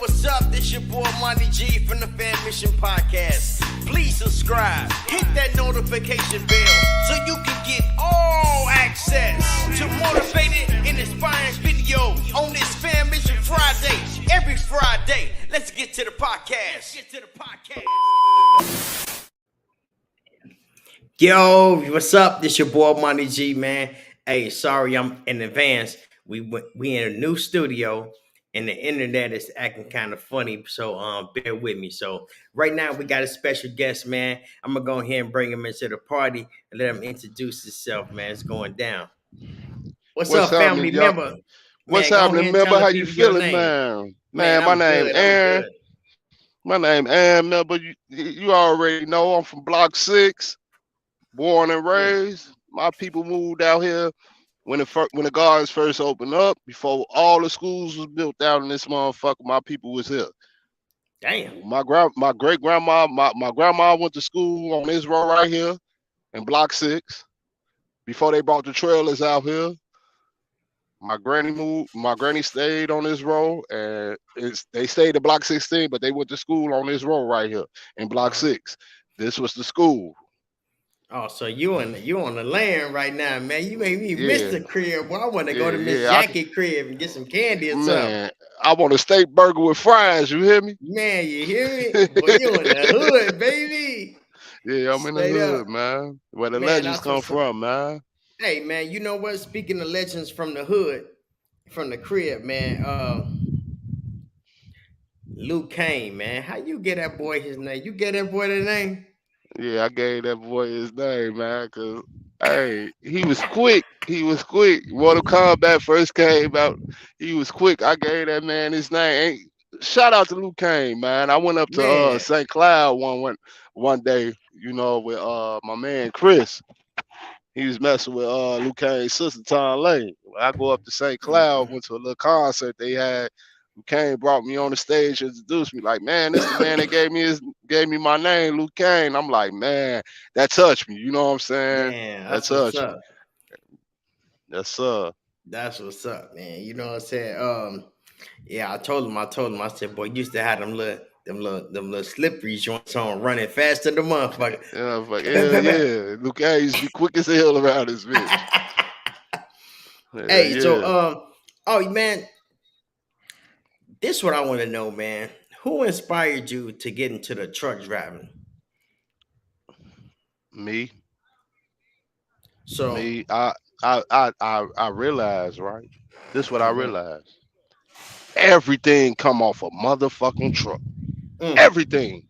what's up? This your boy Monty G from the Fan Mission Podcast. Please subscribe, hit that notification bell so you can get all access to motivated and inspiring videos on this Fan Mission Friday. Every Friday. Let's get to the podcast. Yo, what's up? This your boy Monty G, man. Hey, sorry I'm in advance. We in a new studio and the internet is acting kind of funny, so bear with me. So right now we got a special guest, man. I'm gonna go ahead and bring him into the party and let him introduce himself, man. It's going down. What's up, family y'all? member? What's Man, go happening, ahead and member? tell the How you people your feeling, name. man? Man, My I'm name good. Aaron. My name Aaron, member. You already know I'm from Block 6, born and raised. My people moved out here when the gardens first opened up. Before all the schools was built out in this motherfucker, my people was here. Damn. My great grandma, my grandma went to school on this road right here in Block 6. Before they brought the trailers out here. My granny stayed on this road, and they stayed at Block 16, but they went to school on this road right here in Block 6. This was the school. Oh, so you on the land right now, man. You made me miss the crib. Boy, I want to go to Miss Jackie crib and get some candy or something. Man, I want a steak burger with fries, you hear me? Man, you hear me? Boy, you in the hood, baby. Yeah, I'm in the hood, man. Where the legends come from, man. Hey, man, you know what? Speaking of legends from the hood, from the crib, man, Luke Kane, man. How you get that boy his name? You get that boy the name? Yeah, I gave that boy his name, man, because, hey, he was quick. Mortal Kombat first came out. He was quick. I gave that man his name. Shout out to Luke Kane, man. I went up to St. Cloud one day, you know, with my man Chris. He was messing with Luke Kane's sister, Tom Lane. I go up to St. Cloud, went to a little concert they had. Luke Kane brought me on the stage, introduced me, like, man, this the man that gave me my name, Luke Kane. I'm like, man, that touched me. You know what I'm saying? Man, that touched me. That's That's what's up, man. You know what I'm saying? Yeah, I told him, I said, boy, you used to have them little slippery joints on running faster than the motherfucker. Yeah. Luke Kane used to be quick as hell around this bitch. Hey, so oh man, this is what I want to know, man. Who inspired you to get into the truck driving? Me. So me, I realized, right? This is what I realized. Everything come off a motherfucking truck. Everything.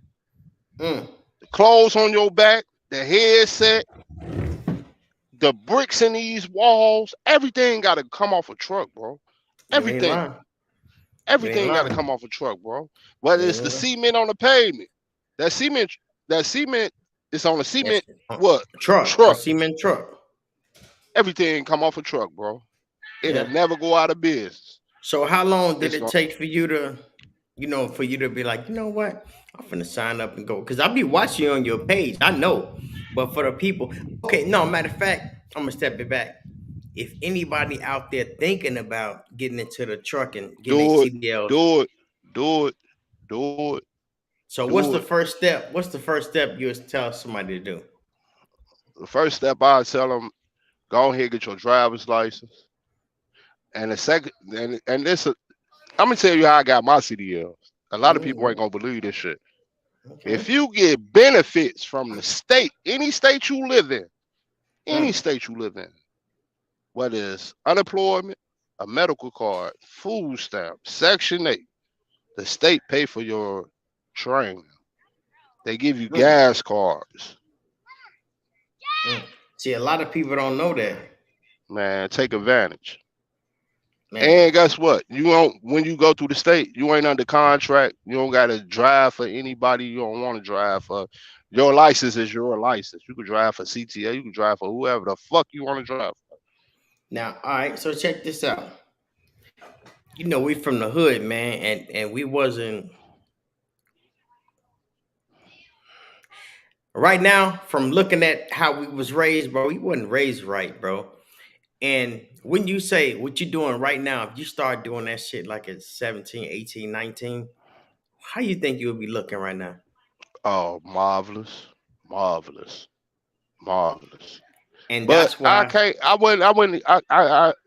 The clothes on your back, the headset, the bricks in these walls, everything got to come off a truck, bro. Everything. Everything got to come off a truck, bro. Whether it's the cement on the pavement, that cement is on the cement. Truck. A cement truck. Everything come off a truck, bro. It'll never go out of business. So how long did it take for you to, for you to be like, you know what, I'm finna sign up and go? Because I'll be watching you on your page, I know. But for the people, matter of fact, I'm gonna step it back. If anybody out there thinking about getting into the truck and getting CDLs, do it. So what's the first step? What's the first step you would tell somebody to do? The first step I would tell them, go ahead and get your driver's license. And the second, and this, I'm gonna tell you how I got my CDLs. A lot of people ain't gonna believe this shit. Okay. If you get benefits from the state, any state you live in, whether it's unemployment, a medical card, food stamp, Section 8, the state pay for your training. They give you gas cards. See, a lot of people don't know that. Man, take advantage. And guess what? When you go through the state, you ain't under contract. You don't gotta drive for anybody you don't want to drive for. Your license is your license. You can drive for CTA, you can drive for whoever the fuck you want to drive for. Now, all right, so check this out. We from the hood, man, and we wasn't right now, from looking at how we was raised, bro, we wasn't raised right, bro. And when you say what you're doing right now, if you start doing that shit like at 17, 18, 19, how you think you would be looking right now? Oh, marvelous, marvelous, marvelous. And But that's I why, can't. I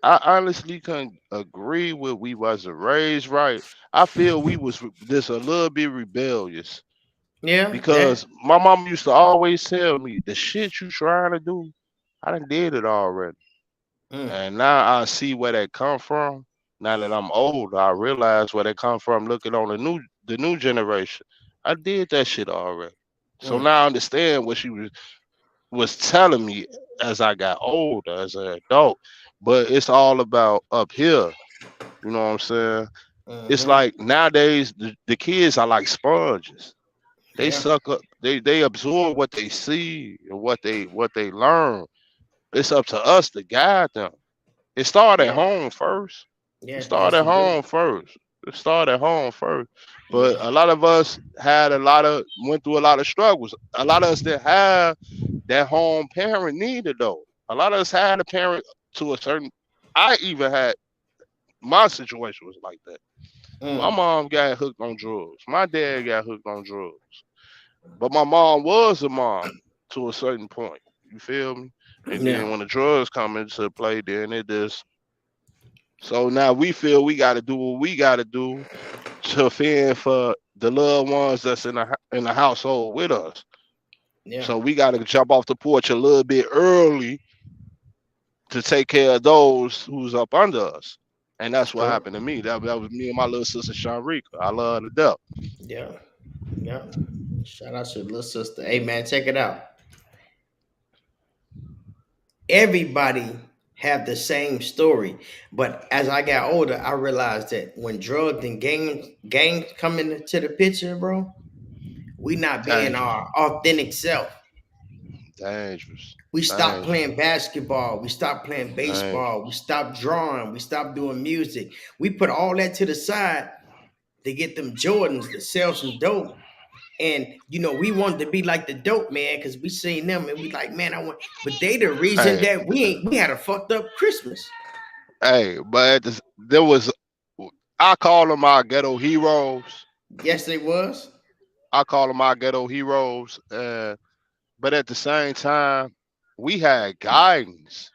honestly couldn't agree with we wasn't raised right. I feel we was just a little bit rebellious yeah, that, because my mom used to always tell me the shit you trying to do, I done did it already, mm, and now I see where that come from. Now that I'm older, I realize where that come from. Looking on the new generation, I did that shit already. So mm, now I understand what she was telling me as I got older, as an adult. But it's all about up here. You know what I'm saying? It's mm-hmm, like nowadays the kids are like sponges. They yeah, suck up. They absorb what they see and what they learn. It's up to us to guide them. It started at yeah, home first. It yeah, started yes, at you do. home first. It started at home first. But Yeah, a lot of us went through a lot of struggles. A lot of us didn't have that home parent needed though. A lot of us had a parent to a certain. I even had my situation was like that. My mm, mom got hooked on drugs. My dad got hooked on drugs. But my mom was a mom to a certain point. You feel me? And then yeah, when the drugs come into play, then it just so now we feel we got to do what we got to do to fend for the loved ones that's in the household with us. yeah. So we got to jump off the porch a little bit early to take care of those who's up under us. And that's what True. happened to me. That was me and my little sister Shanrika. I love her to death. Yeah, yeah. Shout out to your little sister. Hey man, check it out. Everybody have the same story, but as I got older, I realized that when drugs and gangs come into the picture, bro, we not being Dangerous. our authentic self. Dangerous. We stopped Dangerous. playing basketball. We stopped playing baseball. We Dangerous. stopped drawing. We stopped doing music. We put all that to the side to get them Jordans to sell some dope. And we wanted to be like the dope man because we seen them and we like, man, I want. But they the reason Hey, that we had a fucked up Christmas. hey, but there was I call them our ghetto heroes. Yes, they was. I call them our ghetto heroes. But at the same time, we had guidance.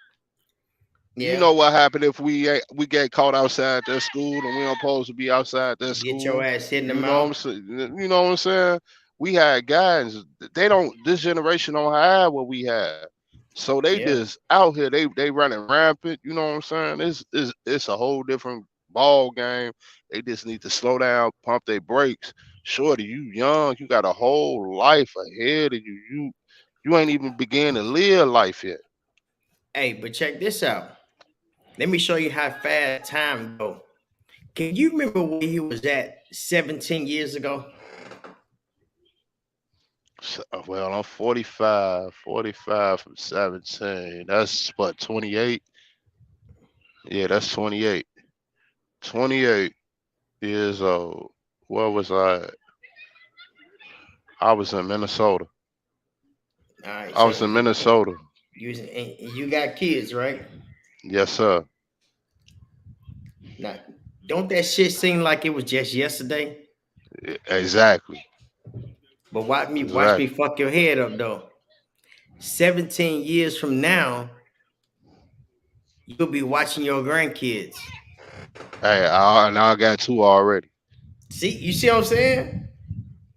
You Yeah, know what happened if we get caught outside that school and we don't supposed to be outside that get your school? ass hit in the You know what I'm mouth. saying? You know what I'm saying? We had guidance. They don't. This generation don't have what we have. So they Yeah, just out here. They running rampant. You know what I'm saying? It's a whole different ball game. They just need to slow down, pump their brakes. Shorty, you young. You got a whole life ahead of you. You ain't even began to live life yet. hey, but check this out. Let me show you how fast time go. Can you remember where you was at 17 years ago? Well, I'm 45, 45 from 17. That's what, 28? Yeah, that's 28. 28 years old. Where was I? I was in Minnesota. All right, I so was in Minnesota. you got kids, right? Yes, sir. Now, don't that shit seem like it was just yesterday? Exactly. But watch me Exactly. fuck your head up though. 17 years from now, you'll be watching your grandkids. Hey, I got two already. See what I'm saying?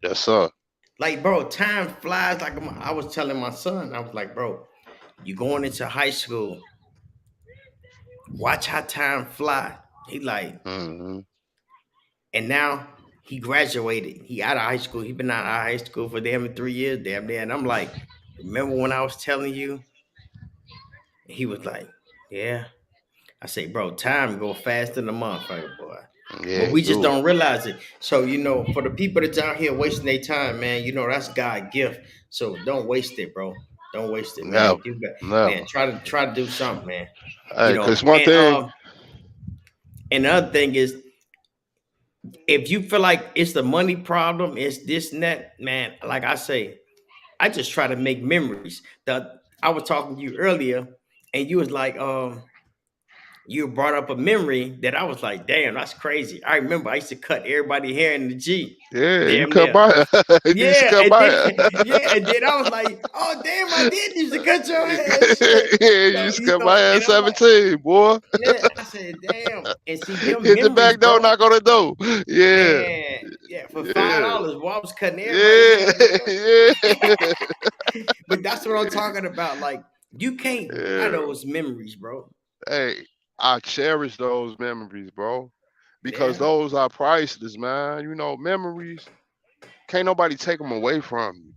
Yes, sir. Like, bro, time flies. Like I was telling my son, I was like, bro, you going into high school. Watch how time fly. He like, Hmm. and now he graduated. He out of high school. He been out of high school for damn 3 years, damn near. And I'm like, remember when I was telling you? He was like, yeah. I say, bro, time go faster than a motherfucker, boy. But Yeah, we just do. don't realize it. So, for the people that's out here wasting their time, man, that's God gift. So don't waste it, bro. Don't waste it, man. Never. Do that, man. Never. Try to do something, man. Hey, cause one And thing. and the other thing is, if you feel like it's the money problem, it's this and that, man. Like I say, I just try to make memories. I was talking to you earlier, and you was like, you brought up a memory that I was like, damn, that's crazy. I remember I used to cut everybody hair in the G. Yeah, you Damn cut near. my you used to Yeah, cut and my then yeah, and then I was like, oh damn, I did used to cut your hair and shit. yeah, you used to cut my And ass I'm like, 17, boy. yeah, I said, damn. And see them Hit the memories, back door, bro. knock on the door. Yeah, Man, yeah, for yeah, $5, boy, I was cutting everybody yeah, hair, boy. yeah, But that's what I'm talking about. Like, you can't buy yeah. those memories, bro. Hey, I cherish those memories, bro, because Yeah, those are priceless, man. Memories can't nobody take them away from you.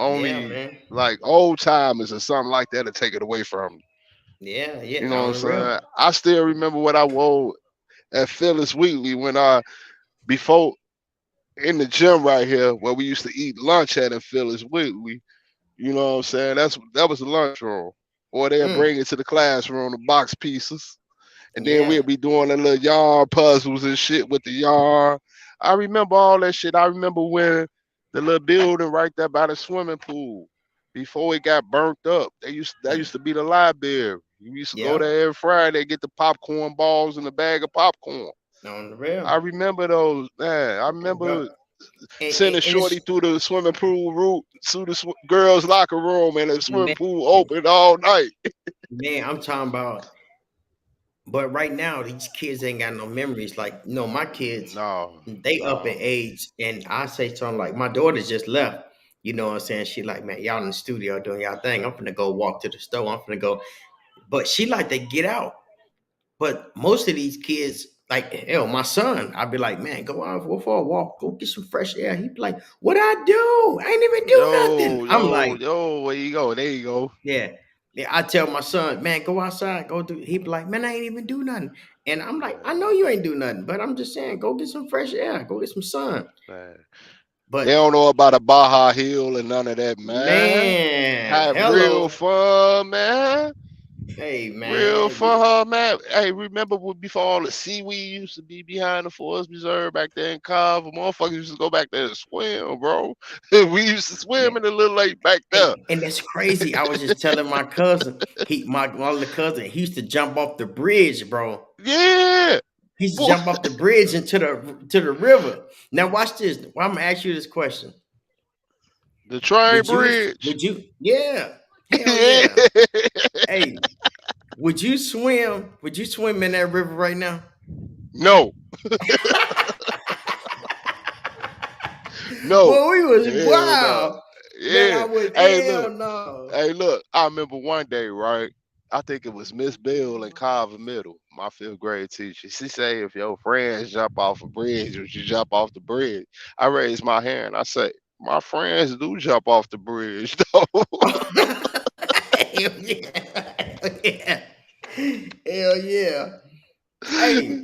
yeah, Only man. like old timers or something like that to take it away from you. Yeah, You yeah, know what I'm on the real. saying? I still remember what I wore at Phyllis Wheatley when I before in the gym right here where we used to eat lunch at in Phyllis Wheatley. You know what I'm saying? That was the lunchroom. Or they'll Mm, bring it to the classroom, the box pieces. And then yeah, we'll be doing the little yarn puzzles and shit with the yarn. I remember all that shit. I remember when the little building right there by the swimming pool, before it got burnt up, that used to be the library. You used to go yeah, there every Friday, get the popcorn balls and a bag of popcorn. on the real. I remember those, man. I Bro, remember and sending it's Shorty through the swimming pool route to the girls' locker room, and the swimming man, pool open all night. man, I'm talking about. But right now, these kids ain't got no memories. Like, my kids, No, they up in no. age, and I say something like, my daughter just left. You know what I'm saying? She like, man, y'all in the studio doing y'all thing. I'm finna go walk to the store. I'm finna go. But she like to get out. But most of these kids, like hell, my son, I'd be like, man, go out for a walk, go get some fresh air. He'd be like, what I do? I ain't even do nothing. Yo, I'm yo, like, yo, where you go? There you go. yeah. Yeah, I tell my son, man, go outside, go do. He be like, man, I ain't even do nothing. And I'm like, I know Man, you ain't do nothing, but I'm just saying, go get some fresh air, go get some sun. man. They But don't know about a Baja Hill and none of that, man. man, Have real hello, fun, man. hey Real man, fun, man. Hey, remember before all the seaweed used to be behind the Forest Reserve back there in Carver? Motherfuckers used to go back there and swim, bro. We used to swim man, in the little lake back there. and that's crazy. I was just telling my cousin, my other cousin, he used to jump off the bridge, bro. Yeah. He used to Boy, jump off the bridge into the river. Now watch this. Well, I'm gonna ask you this question. the train Would you bridge. would you yeah, hell Yeah. yeah. Hey, would you swim in that river right now? No, no. Well, we was Hell no. wow. Man, I Yeah. would Hey, hell look. no. Hey, look. I remember one day, right? I think it was Miss Bill in Carver Middle, my fifth grade teacher. She say, if your friends jump off a bridge, you should jump off the bridge. I raised my hand. I say, my friends do jump off the bridge, though. Hell yeah. Hell yeah. Hell yeah. Hey,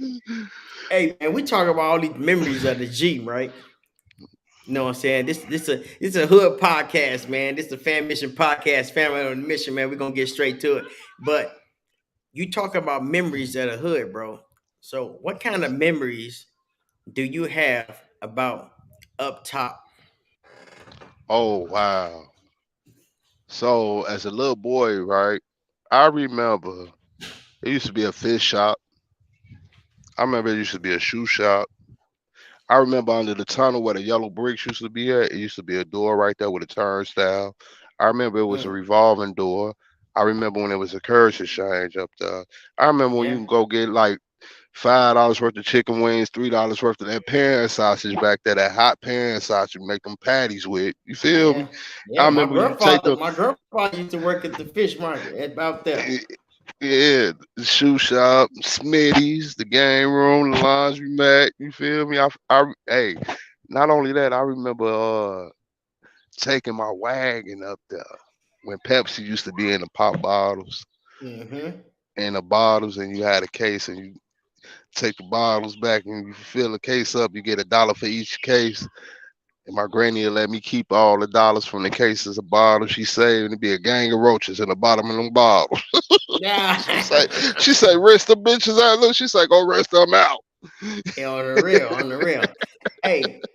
hey man, we talk about all these memories of the G, right? You know what I'm saying? This a hood podcast, man. This is a fan mission podcast, family on a mission, man. We're gonna get straight to it. But you talk about memories of the hood, bro. So what kind of memories do you have about up top? Oh, wow. So, as a little boy, right, I remember it used to be a fish shop. I remember it used to be a shoe shop. I remember under the tunnel where the yellow bricks used to be at, it used to be a door right there with a turnstile. I remember it was a Mm, revolving door. I remember when it was a currency exchange up there. I remember when you yeah, can go get like $5 worth of chicken wings, $3 worth of that pan sausage back there, that hot pan sausage, make them patties with. You feel me? yeah, I yeah. remember you take them. My grandfather used to work at the fish market about there. Yeah, the shoe shop, Smitty's, the game room, the laundry mat. You feel me? Hey, not only that, I remember taking my wagon up there when Pepsi used to be in the pop bottles Mm-hmm. and the bottles, and you had a case, and you take the bottles back and you fill the case up. You get $1 for each case. And my granny would let me keep all the dollars from the cases of bottles she saved, and it'd be a gang of roaches in the bottom of them bottles. Yeah. She say, rinse the bitches out. Look, she say, go rinse them out. Yeah, on the real, on the real. Hey,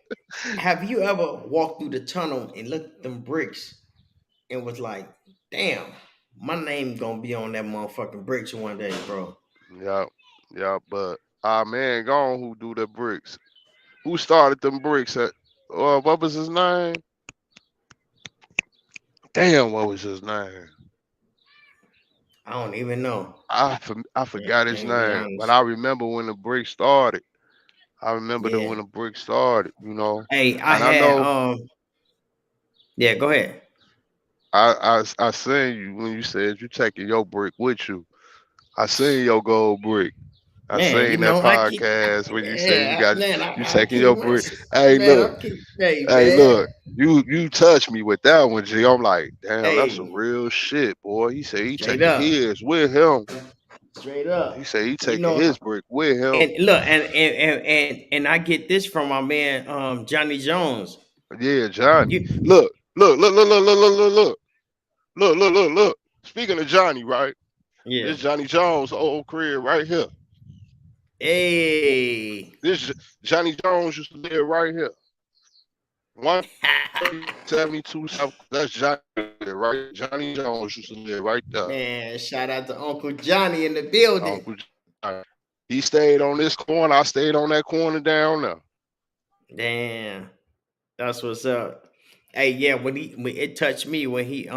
have you ever walked through the tunnel and looked at them bricks and was like, damn, my name gonna be on that motherfucking bricks one day, bro? Yeah, yeah, but our man gone who do the bricks. Who started them bricks at what was his name? Damn, what was his name? I don't even know. I forgot his And be name, but honest. I remember when the brick started. I remember that Yeah. when the brick started, you know. Hey, I And I had know yeah, go ahead. I seen you when you said you taking your brick with you. I seen your gold brick. I Man, seen that I keep podcast when you said yeah, you I taking keep your my brick. shit. Hey, Man, look, I keep hey hey, man. look. You touched me with that one, G. I'm like, damn, that's some Hey, real shit, boy. He said he straight taking up. his with him. Straight He up. said he You taking know, his brick with him. and look, and I get this from my man Johnny Jones. Yeah, Johnny. You Look. Speaking of Johnny, right? yeah. This Johnny Jones' old career right here. Hey. This Johnny Jones used to live right here. 172 South. That's Johnny, right? Johnny Jones used to live right there. Man, shout out to Uncle Johnny in the building. Uncle Johnny. He stayed on this corner. I stayed on that corner down there. Damn. That's what's up. Hey, yeah, when it touched me when he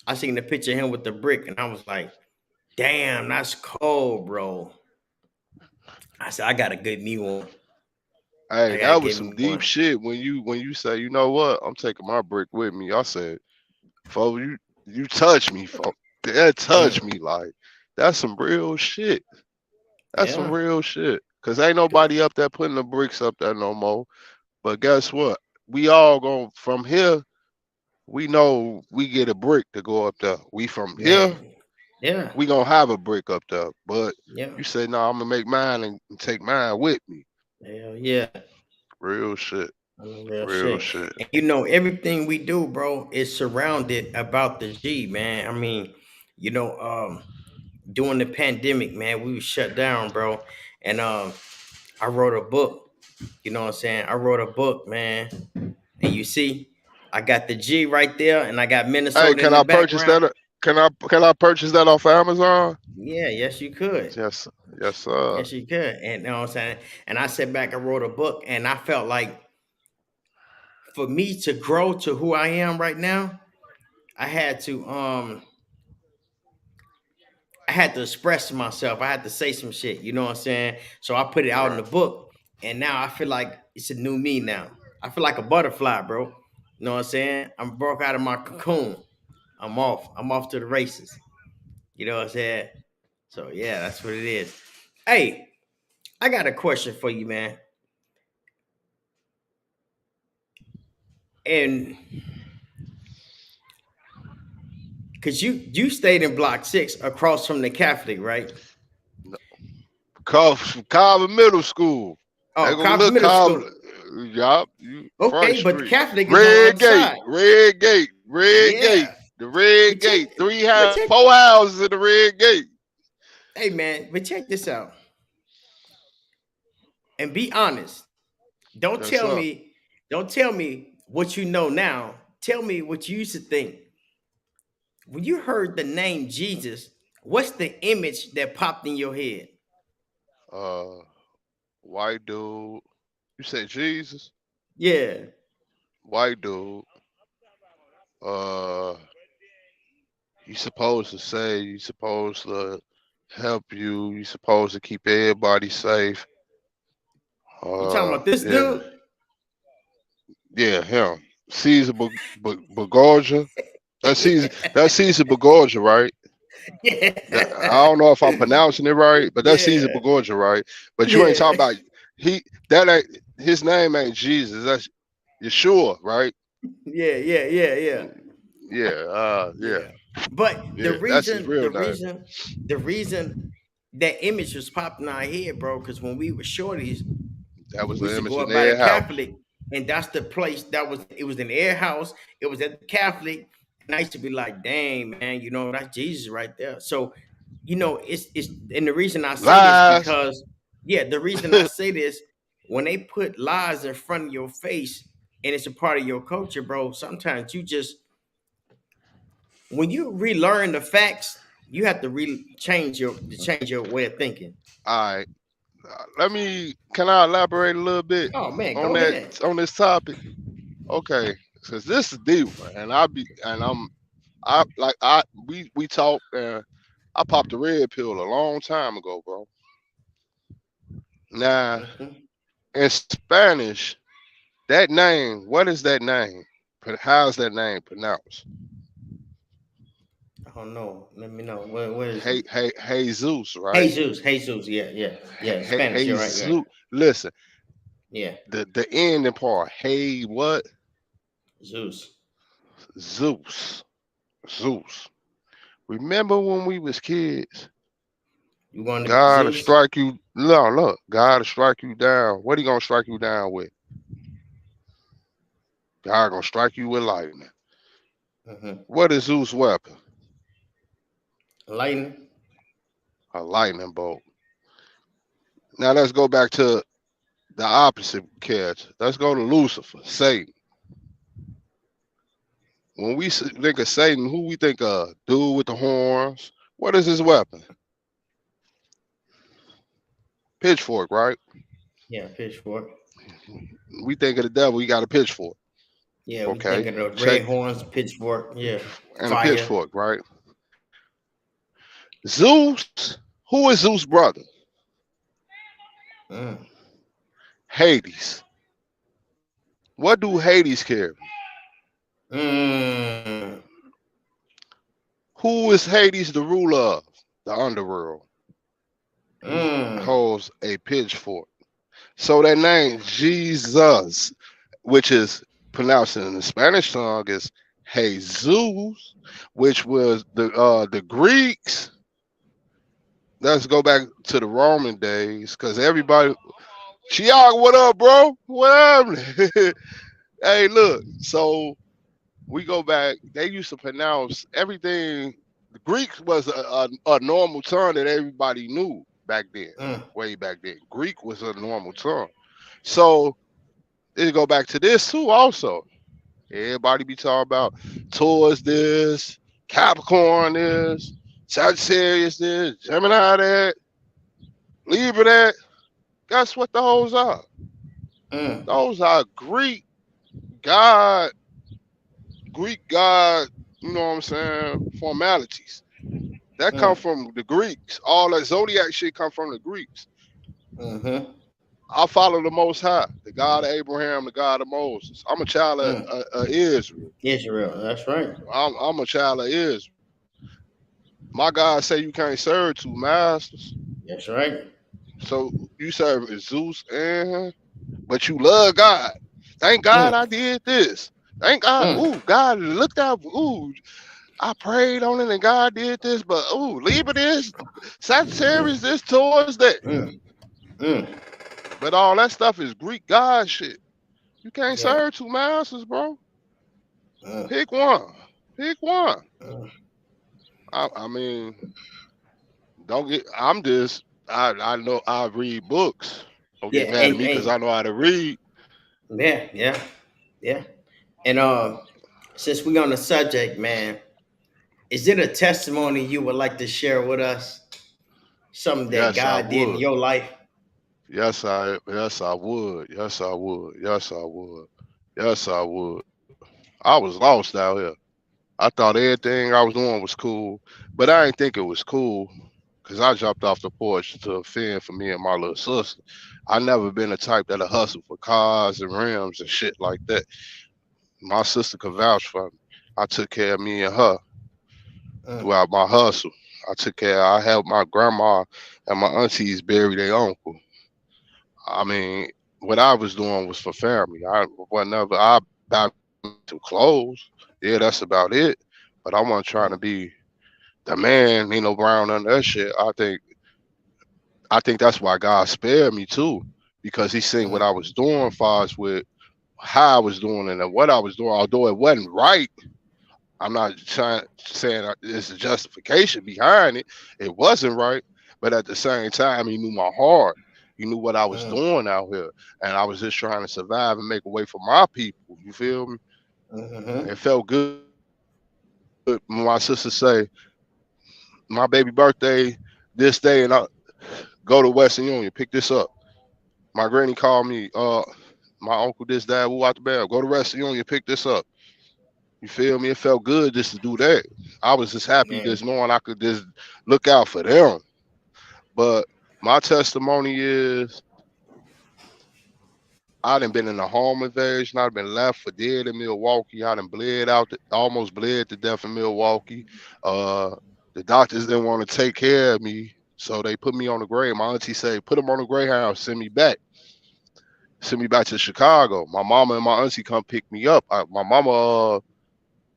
I seen the picture of him with the brick and I was like, damn, that's cold, bro. I said, I got a good knee one. Hey, I gotta that was give some me deep one. shit when you say, you know what, I'm taking my brick with me. I said, folks, you touch me, folks. That touched Mm, me like that's some real shit. That's some yeah. real shit. Cause ain't nobody up there putting the bricks up there no more. But guess what? We all going from here. We know we get a brick to go up there. We from here. Man. Yeah. We gonna have a brick up there. But Yeah. you say no, I'm gonna make mine and take mine with me. Hell yeah. Real shit. I know real Real shit. shit. And everything we do, bro, is surrounded about the G, man. I mean, you know, during the pandemic, man, we was shut down, bro. And I wrote a book. You know what I'm saying? I wrote a book, man. And you see, I got the G right there, and I got Hey, Minnesota in can the I purchase background. that? Can I purchase that off Amazon? Yeah, yes, you could. Yes, yes, sir. Yes, you could. And you know what I'm saying? And I sat back and wrote a book, and I felt like for me to grow to who I am right now, I had to I had to express myself. I had to say some shit. You know what I'm saying? So I put it out in Right. the book, and now I feel like it's a new me now. I feel like a butterfly, bro. You know what I'm saying? I'm broke out of my cocoon. I'm off. I'm off to the races. You know what I'm saying? So yeah, that's what it is. Hey, I got a question for you, man. And cause you stayed in block 6 across from the Catholic, right? Carver Middle School. They Oh, gonna Cobb look Middle Carver. School. Yup, you Front Okay, but the Street. Catholic is on the Red other Gate, side. Red Gate, Red Gate. Yeah. The Red But check Gate. but check 4 houses in the Red Gate. hey man, but check this out. And be honest. Don't Yes, tell sir. me, don't tell me what you know now. Tell me what you used to think. When you heard the name Jesus, what's the image that popped in your head? Uh, white dude. You say Jesus? Yeah. White dude. Uh, he's supposed to say. He's supposed to help you. He's supposed to keep everybody safe. You talking about this Yeah, dude? yeah, him. Caesar Bagorja. That's Caesar Bagorja, right? I Yeah. don't know if I'm pronouncing it right, but that's Caesar Yeah. Bagorja, right? But you ain't Yeah. talking about he. That ain't his name. Ain't Jesus. That's Yeshua, right? Yeah. Yeah. Yeah. Yeah. But the Yeah. That's his reason, real the name. reason, the reason that image was popping in our head, bro, because when we were shorties, That was we used the to image go in up by the their house. Catholic, and that's the place that was. It was in their house. It was at the Catholic, and I used to be like, "Dang, man, that's Jesus right there." So, it's and the reason I say this Lies. because, yeah, the reason I say this when they put lies in front of your face and it's a part of your culture, bro. Sometimes you just when you relearn the facts. You have to change your way of thinking. All right. Can I elaborate a little bit Oh man, on go that, ahead. on this topic? Okay. Because this is deep, and we talked, and I popped a red pill a long time ago, bro. Now, Hmm. in Spanish, that name, what is that name? How's that name pronounced? I don't know. Let me know. What is it? Hey, Jesus, right? Jesus, Jesus. Yeah, yeah, yeah. Spanish. You're right. You're right. Jesus. Listen, Yeah, the ending part. Hey, what? Zeus. Zeus. Zeus. Remember when we was kids? You want to be God will Zeus? strike you. No, look, God will strike you down. What he gonna strike you down with? God gonna strike you with lightning. Mm-hmm. What is Zeus' weapon? Lightning. A lightning bolt. Now let's go back to the opposite character. Let's go to Lucifer, Satan. When we think of Satan, who we think of? Dude with the horns. What is his weapon? Pitchfork, right? Yeah, pitchfork. We think of the devil, he got a pitchfork. Yeah, we think Okay. of the Check. red horns, pitchfork. Yeah, And a fire. pitchfork, right? Zeus, who is Zeus' brother? Mm. Hades. What do Hades carry? Mm. Who is Hades the ruler of? The underworld. He Mm. holds a pitchfork. So that name, Jesus, which is pronounced in the Spanish tongue is Jesus, which was the Greeks. Let's go back to the Roman days, because everybody, Chiago, what up, bro? What happened? Hey, look. So we go back. They used to pronounce everything. The Greek was a normal tongue that everybody knew back then, Mm. way back then. Greek was a normal tongue. So it go back to this too. Also, everybody be talking about Taurus this, Capricorn this, Sagittarius this, Gemini that, Libra that. Guess what those are? Mm. Those are God, Greek God, you know what I'm saying, formalities. That come Mm. from the Greeks. All that zodiac shit come from the Greeks. Mm-hmm. I follow the Most High, the God of Abraham, the God of Moses. I'm a child Mm. of Israel. Israel. That's right. I'm a child of Israel. My God say you can't serve two masters. That's right. So you serve Zeus and but you love God. Thank God Mm. I did this. Thank God. Mm. Ooh, God looked out. Ooh, I prayed on it and God did this, but ooh, Libra this, Sagittarius this, towards that. Mm. Mm. But all that stuff is Greek God shit. You can't Yeah. serve two masters, bro. Mm. Pick one. Pick one. Mm. I mean, don't get. I'm just. I know I read books. Don't Yeah. get mad at And me because I know how to read. yeah. Yeah. Yeah. And since we're on the subject, man, is it a testimony you would like to share with us? Something that Yes, I God did in would. your life? Yes, I would. Yes, I would. Yes, I would. Yes, I would. I was lost out here. I thought everything I was doing was cool, but I didn't think it was cool because I jumped off the porch to fend for me and my little sister. I never been the type that'll hustle for cars and rims and shit like that. My sister could vouch for me. I took care of me and her Mm. throughout my hustle. I helped my grandma and my aunties bury their uncle. I mean, what I was doing was for family. I bought me some clothes. Yeah, that's about it. But I wasn't trying to Mm. be the man, Brown under that shit. I think that's why God spared me too, because he seen what Mm. I was doing, far as with how I was doing and what I was doing. Although it wasn't right, I'm not saying there's a justification behind it. It wasn't right, but at the same time, he knew my heart. He knew what I was Mm. doing out here, and I was just trying to survive and make a way for my people. You feel me? Mm-hmm. It felt good when my sister say, my baby birthday this day, and I go to Western Union, pick this up. My granny called me, my uncle, this, dad, woo out the bell. Go to Western Union, pick this up. You feel me? It felt good just to do that. I was just happy Man. just knowing I could just look out for them. But my testimony is I done been in a home invasion. I've been left for dead in Milwaukee. I done bled out, almost bled to death in Milwaukee. Uh, the doctors didn't want to take care of me, so they put me on the grade. My auntie said, put them on the Greyhound, send me back to Chicago. My mama and my auntie come pick me up. My mama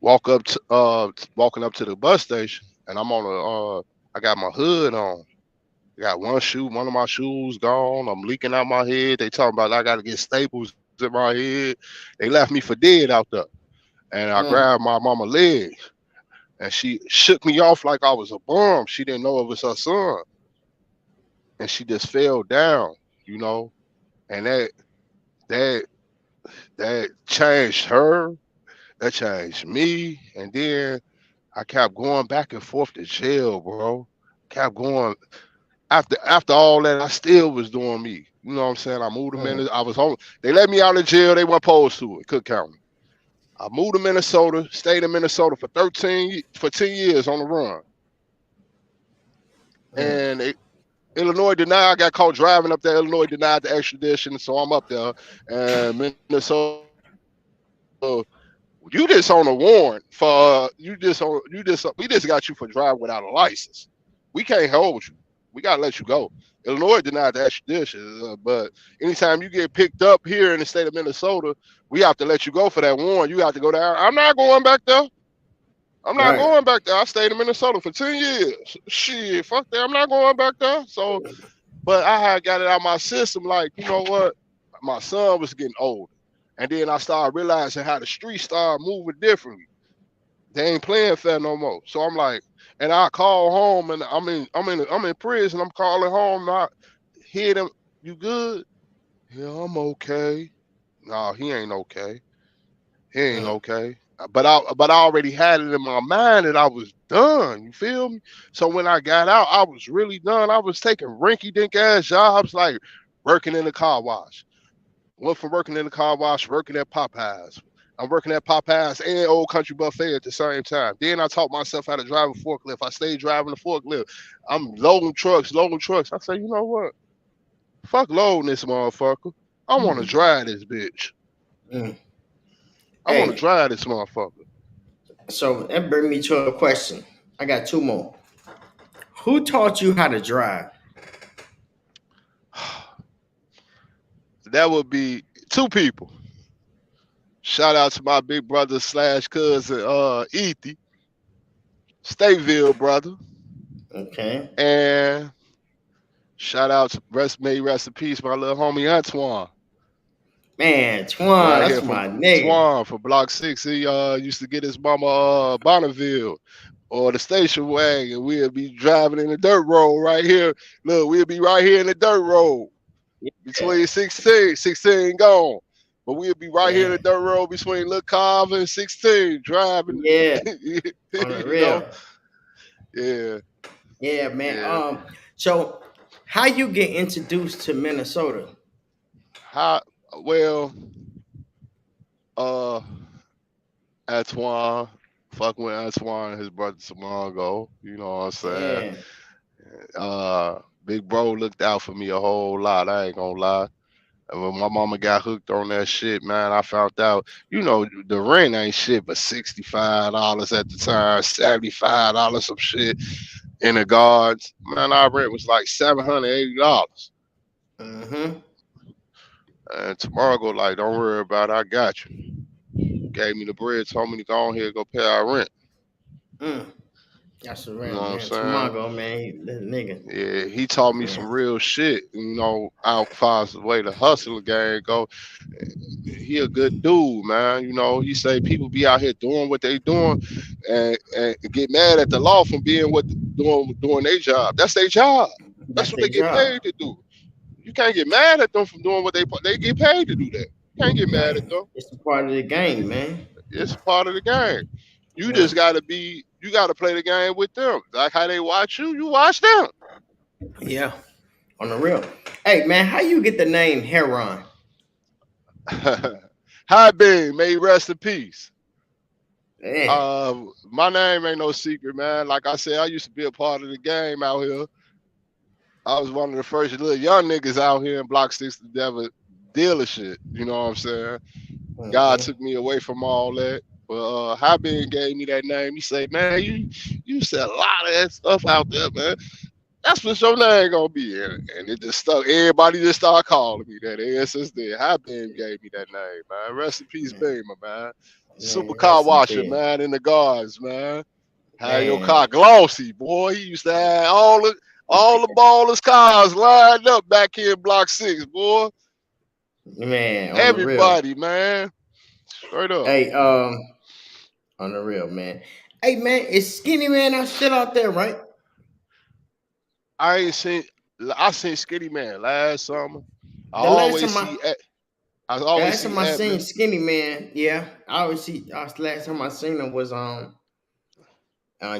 walking up to the bus station, and I'm on I got my hood on. I got one of my shoes gone. I'm leaking out my head. They talking about I got to get staples in my head. They left me for dead out there. And I Mm. grabbed my mama leg, and she shook me off like I was a bum. She didn't know it was her son, and she just fell down, you know. And that that changed her. That changed me. And then I kept going back and forth to jail, bro. Kept going. After all that, I still was doing me. You know what I'm saying? I moved to Mm. Minnesota. I was home. They let me out of jail. They weren't supposed to. It Cook County. I moved to Minnesota. Stayed in Minnesota for 10 years on the run. Mm. And Illinois denied. I got caught driving up there. Illinois denied the extradition, so I'm up there. And Minnesota, you just on a warrant for we just got you for driving without a license. We can't hold you. We gotta let you go. Illinois denied the extradition, but anytime you get picked up here in the state of Minnesota, we have to let you go for that warrant. You have to go down. I'm not going back there. I'm not Right. going back there. I stayed in Minnesota for 10 years. Shit, fuck that. I'm not going back there. So, but I had got it out of my system. Like, you know what? My son was getting older. And then I started realizing how the streets started moving differently. They ain't playing fair no more. So I'm like, and I call home, and I'm in prison. I'm calling home, not hear them. You good? Yeah, I'm okay. No, he ain't okay. He ain't Mm. okay. But I already had it in my mind that I was done. You feel me? So when I got out, I was really done. I was taking rinky dink ass jobs like working in the car wash. Went from working in the car wash, working at Popeyes. I'm working at Popeyes and Old Country Buffet at the same time. Then I taught myself how to drive a forklift. I stayed driving the forklift. I'm loading trucks. I say, you know what? Fuck loading this motherfucker. I want to drive this bitch. Mm. I want to Hey, drive this motherfucker. so that brings me to a question. I got two more. Who taught you how to drive? That would be two people. Shout out to my big brother slash cousin, Ethy, Stateville brother. Okay. And shout out to rest in peace, my little homie Antoine. Man, Twan, Right here that's from my nigga. Twan from Block 6. He used to get his mama Bonneville or the station wagon. We'll be driving in the dirt road right here. Look, we'll be right here in the dirt road Yeah. between 16 gone. But we'll be right here in Yeah. the dirt road between Lil Carver and 16 driving. Yeah. you On the know? real. Yeah, Yeah, man. yeah. So how you get introduced to Minnesota? How well uh Antoine, fucking with Antoine and his brother Samongo, you know what I'm saying? Yeah. Big bro looked out for me a whole lot, I ain't gonna lie. And when my mama got hooked on that shit, man, I found out, you know, the rent ain't shit but $65 at the time, $75 some shit in the guards. Man, our rent was like $780. Mm-hmm. And tomorrow go like, don't worry about it, I got you. Gave me the bread, told me to go on here and go pay our rent. Mm. That's the You know real what I'm man. saying? Tomago, man. This nigga. Yeah, he taught me Yeah. some real shit. You know, out far as the way the hustle game go. He a good dude, man. You know, he say people be out here doing what they doing and get mad at the law for being doing their job. That's their job. That's That's what they their get job. paid to do. You can't get mad at them for doing what they get paid to do that. You can't get Right. mad at them. It's a part of the game, man. It's part of the game. You Yeah. just gotta be. You got to play the game with them. Like how they watch you, you watch them. Yeah, on the real. Hey man, how you get the name Heron? Hi, Bing. May you rest in peace. Man, My name ain't no secret, man. Like I said, I used to be a part of the game out here. I was one of the first little young niggas out here in Block 6 to ever deal with shit. You know what I'm saying? God mhm. took me away from all that. But Habib gave me that name. He said, man, you said a lot of that stuff out there, man. That's what your name gonna be. And it just stuck. Everybody just started calling me that. And since then, Habib gave me that name, man. Rest in peace, man, Beamer, man. Super man, car rest in washer, peace, man, in the guards, man. Had your man, car glossy, boy. He used to have all the ballers' cars lined up back here in Block 6, boy. man, on the real. Everybody, man. Straight up. Hey, on the real, man. Hey man, it's Skinny Man out shit out there, right? I ain't seen I seen Skinny Man last summer. I The last always time see I the always last see time I seen Edmund. Skinny Man, yeah, I always see. Last time I seen him was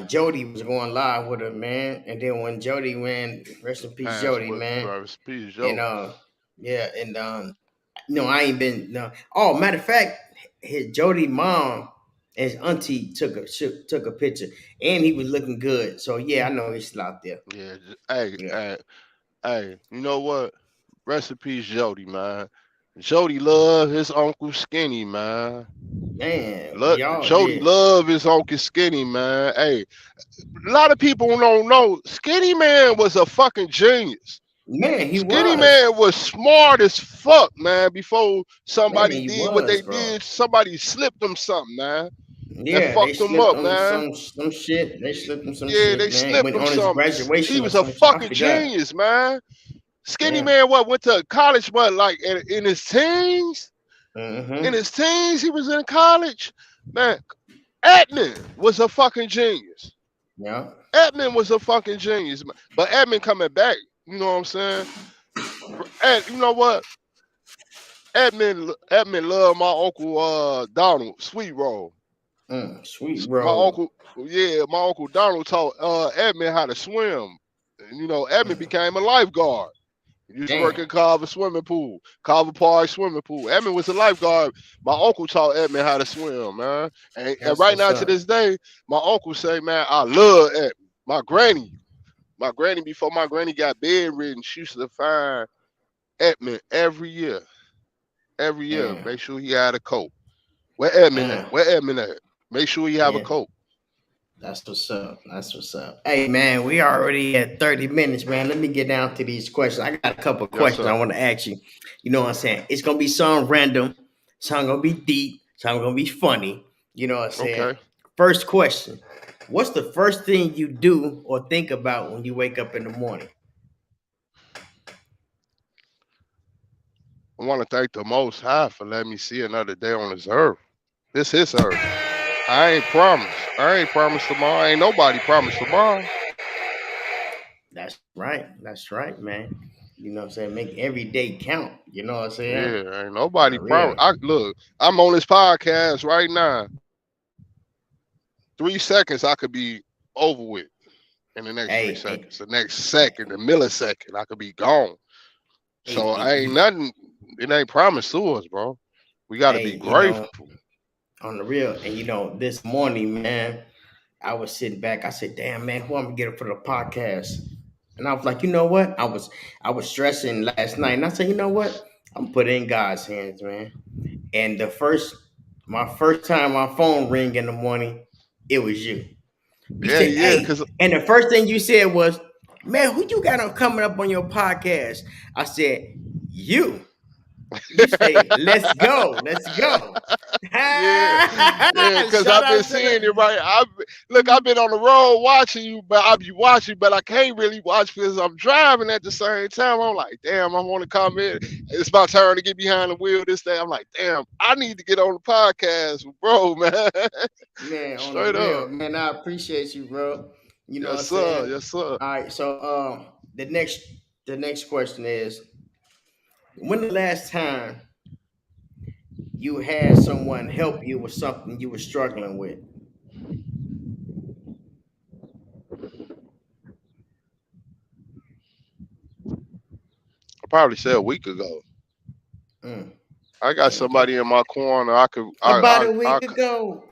Jody was going live with her, man, and then when Jody went, rest in peace, Pass Jody, with man, Speed and Jody. yeah, and no, I ain't been no. Oh, matter of fact, his Jody mom and his auntie took a picture, and he was looking good. So yeah, I know he's still out there. Yeah, Yeah, hey, you know what? Rest in peace, Jody, man. Jody love his Uncle Skinny, man. man, y'all Jody did. love his Uncle Skinny, man. Hey, a lot of people don't know Skinny Man was a fucking genius. Man, he Skinny was. Man was smart as fuck, man. Before Man, somebody he did what they was, bro. did, somebody slipped them something, man, and Yeah, they fucked them slipped up, him man. some shit. They slipped him some Yeah, shit, they man. slipped Went him on his something. He graduation or was a some shit. I fucking forgot. genius, man. Skinny Yeah. Man, what went to college, but like in his teens, Mm-hmm. he was in college, man. Edmund was a fucking genius. Yeah. Edmund was a fucking genius, man. But Edmund coming back, you know what I'm saying? And you know what? Edmund loved my uncle Donald Sweet Roll. Sweet My roll. uncle, yeah, my uncle Donald taught Edmund how to swim. And, you know, Edmund became a lifeguard. He used to work Damn. in Carver swimming pool, Carver Park swimming pool. Edmund was a lifeguard. My uncle taught Edmund how to swim, man. And That's right what's now to up. this day, my uncle say, man, I love Edmund. My granny before my granny got bedridden, she used to find Edmund every year. Every year, Mm, make sure he had a coat. Where Edmund at? mm, Where Edmund at? Make sure he have a yeah. coat. That's what's up. That's what's up. Hey man, we already at 30 minutes, man. Let me get down to these questions. I got a couple of Yes, questions I sir. want to ask you. You know what I'm saying? It's gonna be some random, some gonna be deep, some gonna be funny. You know what I'm saying? Okay. First question. What's the first thing you do or think about when you wake up in the morning? I want to thank the Most High for letting me see another day on this earth. This is earth. I ain't promised. I ain't promised tomorrow. Ain't nobody promised tomorrow. That's right. That's right, man. You know what I'm saying? Make every day count. You know what I'm saying? Yeah, ain't On nobody the promised. real. I look. I'm on this podcast right now. 3 seconds, I could be over with. In the next three Hey, hey, seconds, the next second, the millisecond, I could be gone. hey, So I ain't hey, nothing. It ain't promised to us, bro. We got to hey, be you know, grateful. on the real. And you know, this morning, man, I was sitting back. I said, "Damn, man, who I'm gonna get for the podcast?" And I was like, "You know what? I was stressing last night, and I said, you know what? I'm putting it in God's hands, man." And my first time my phone ring in the morning, it was you. You Yeah, said, yeah, "Hey," cause and the first thing you said was, "Man, who you got coming up on your podcast?" I said, "You." You say, "Let's go, let's go." yeah, yeah, cause Shout I've been out to seeing the it right. I've been on the road watching you, but I be watching, but I can't really watch because I'm driving at the same time. I'm like, damn, I want to come in. It's my turn to get behind the wheel this day. I'm like, damn, I need to get on the podcast, bro, man. man on the Straight up. real, man. I appreciate you, bro. You know what Yes, I'm sir. saying? Yes, sir. All right, so the next question is, when the last time you had someone help you with something you were struggling with? probably say a week ago. Mm, I got okay. somebody in my corner. I could. About a week ago.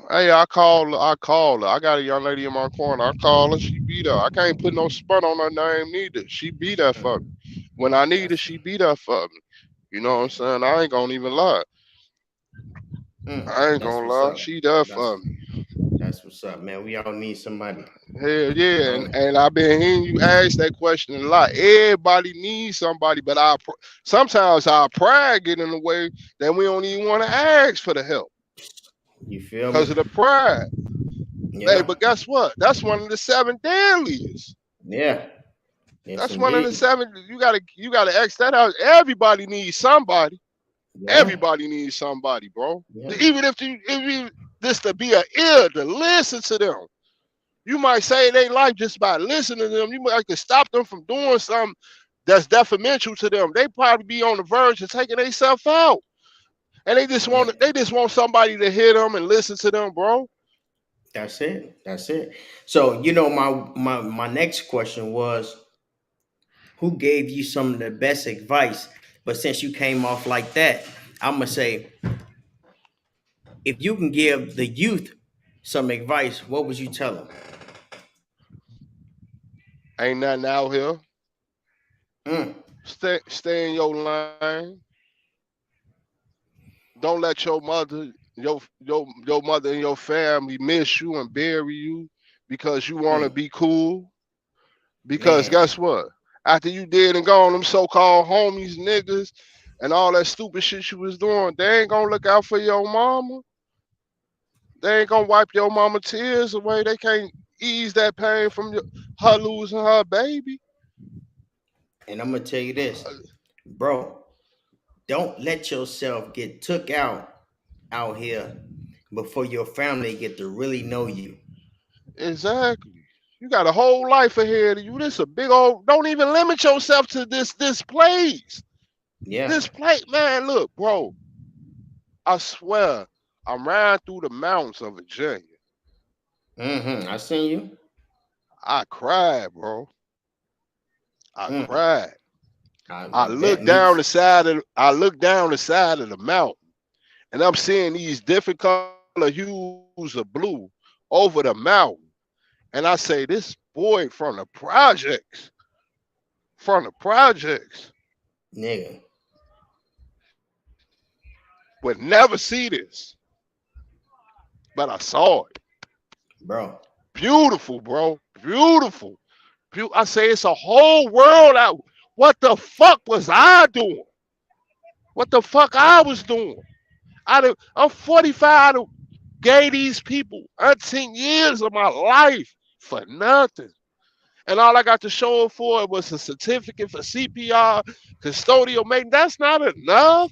Hey, I call her. I call her. I got a young lady in my corner. I call her. She be there. I can't put no spot on her name neither. She be there for Mm, me. When I need her, that's she be there for me. You know what I'm saying? I ain't gonna even lie. I ain't that's gonna what's lie. up. She there That's for me. that's what's up, man. We all need somebody. Hell You yeah, know. and I've been hearing you ask that question a lot. Everybody needs somebody, but sometimes our pride get in the way that we don't even want to ask for the help You feel because me? of the pride. Hey, Yeah. but guess what? That's one of the seven deadliest. Yeah. Yes, That's one of the indeed. seven. You gotta X that out. Everybody needs somebody. Yeah. Everybody needs somebody, bro. Yeah. Even if you this to be an ear to listen to them. You might save their life just by listening to them. You might could stop them from doing something that's detrimental to them. They probably be on the verge of taking themselves out. And Yeah. they just want somebody to hear them and listen to them, bro. That's it. That's it. So, my next question was, who gave you some of the best advice? But since you came off like that, I'm gonna say, if you can give the youth some advice, what would you tell them? Ain't nothing out here. Mm, Stay in your lane. Don't let your mother and your family miss you and bury you because you want to mm, be cool. Because man, guess what? After you dead and gone, them so-called homies, niggas, and all that stupid shit you was doing, they ain't gonna look out for your mama. They ain't gonna wipe your mama tears away. They can't ease that pain from her losing her baby. and I'm gonna tell you this, bro. Don't let yourself get took out here before your family get to really know you. Exactly. You got a whole life ahead of you. This a big old. Don't even limit yourself to this place. Yeah. This place, man. Look, bro. I swear, I'm riding through the mountains of Virginia. I seen you. I cried, bro. I Mm, cried. I bet I look down the side of the mountain, and I'm seeing these different color hues of blue over the mountain. And I say, this boy from the projects, nigga, would never see this, but I saw it. bro. Beautiful, bro. Beautiful. I say it's a whole world out. What the fuck was I doing? What the fuck I was doing? I'm 45. I gave these people 18 years of my life for nothing. And all I got to show up for was a certificate for CPR, custodial maintenance. That's not enough.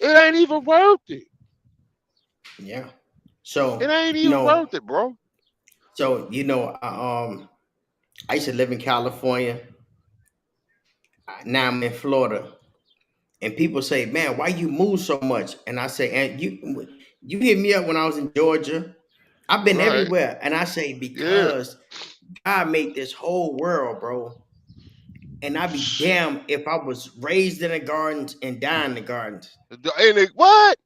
It ain't even worth it. Yeah. It So ain't you even know, worth it, bro. I used to live in California. Now I'm in Florida, and people say, "Man, why you move so much?" And I say, "And you hit me up when I was in Georgia. I've been Right. everywhere." And I say, Yeah. because God made this whole world, bro. And I'd be damned if I was raised in the gardens and die in the gardens. What?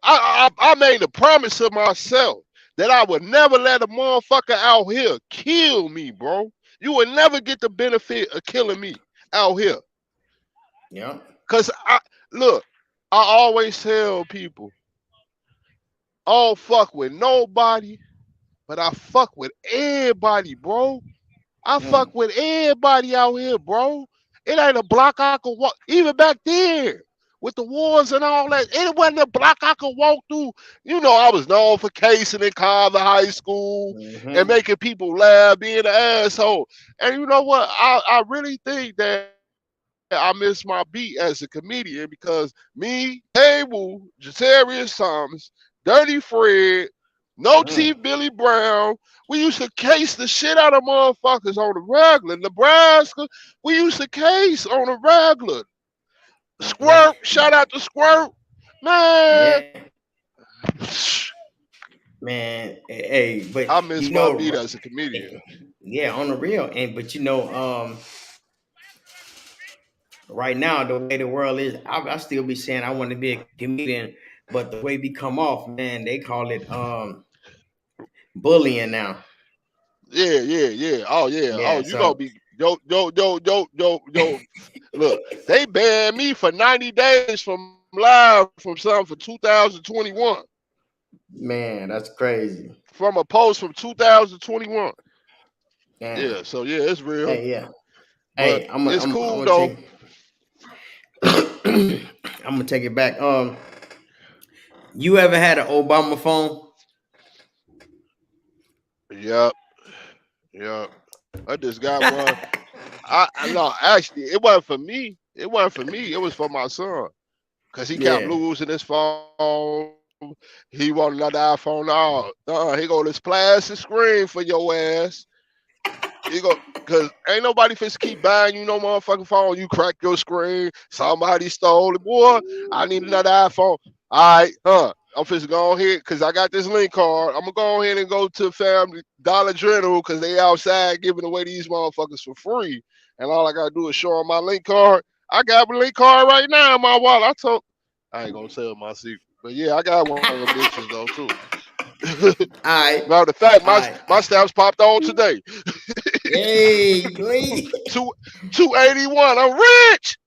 I made a promise to myself that I would never let a motherfucker out here kill me, bro. You would never get the benefit of killing me out here. Yeah. Cause look, I always tell people, I don't fuck with nobody, but I fuck with everybody, bro. I fuck Mm, with everybody out here, bro. It ain't a block I could walk. Even back then, with the wars and all that, it wasn't a block I could walk through. You know, I was known for casing in Carver High School and mm-hmm. making people laugh, being an asshole. And you know what? I really think that I miss my beat as a comedian because me, Table, Jatarius Thomas, Dirty Fred, No Teeth Mm, Billy Brown, we used to case the shit out of motherfuckers on the regular. Nebraska, we used to case on the regular. man, Squirt, shout out to Squirt. Man, yeah, man. Hey, but I miss my beat as a comedian. yeah, on the real, and but right now, the way the world is, I still be saying I want to be a comedian, but the way we come off, man, they call it bullying now. Yeah. Oh yeah. Oh, Yeah, you gonna so be yo. Look, they banned me for 90 days from live from something for 2021. man, that's crazy. From a post from 2021. Damn. Yeah, so yeah, it's real. Hey, yeah. But Hey, it's I'm cool gonna though. take I'm gonna take it back. You ever had an Obama phone? Yep. Yep. I just got one. I no, actually, it wasn't for me. It wasn't for me. It was for my son. Cause he kept Yeah. losing his phone. He wanted another iPhone. He go this plastic screen for your ass. He go, cause ain't nobody finna keep buying you no motherfucking phone. You crack your screen. Somebody stole it, boy. I need another iPhone. All right, I'm finna go ahead, cause I got this link card. I'm gonna go ahead and go to Family Dollar General, cause they outside giving away these motherfuckers for free. And all I gotta do is show them my link card. I got my link card right now in my wallet. I ain't gonna tell my secret, but yeah, I got one of them bitches though too. All right. Matter of fact, All right. my stamps popped on today. Hey, wait. Two 281. I'm rich.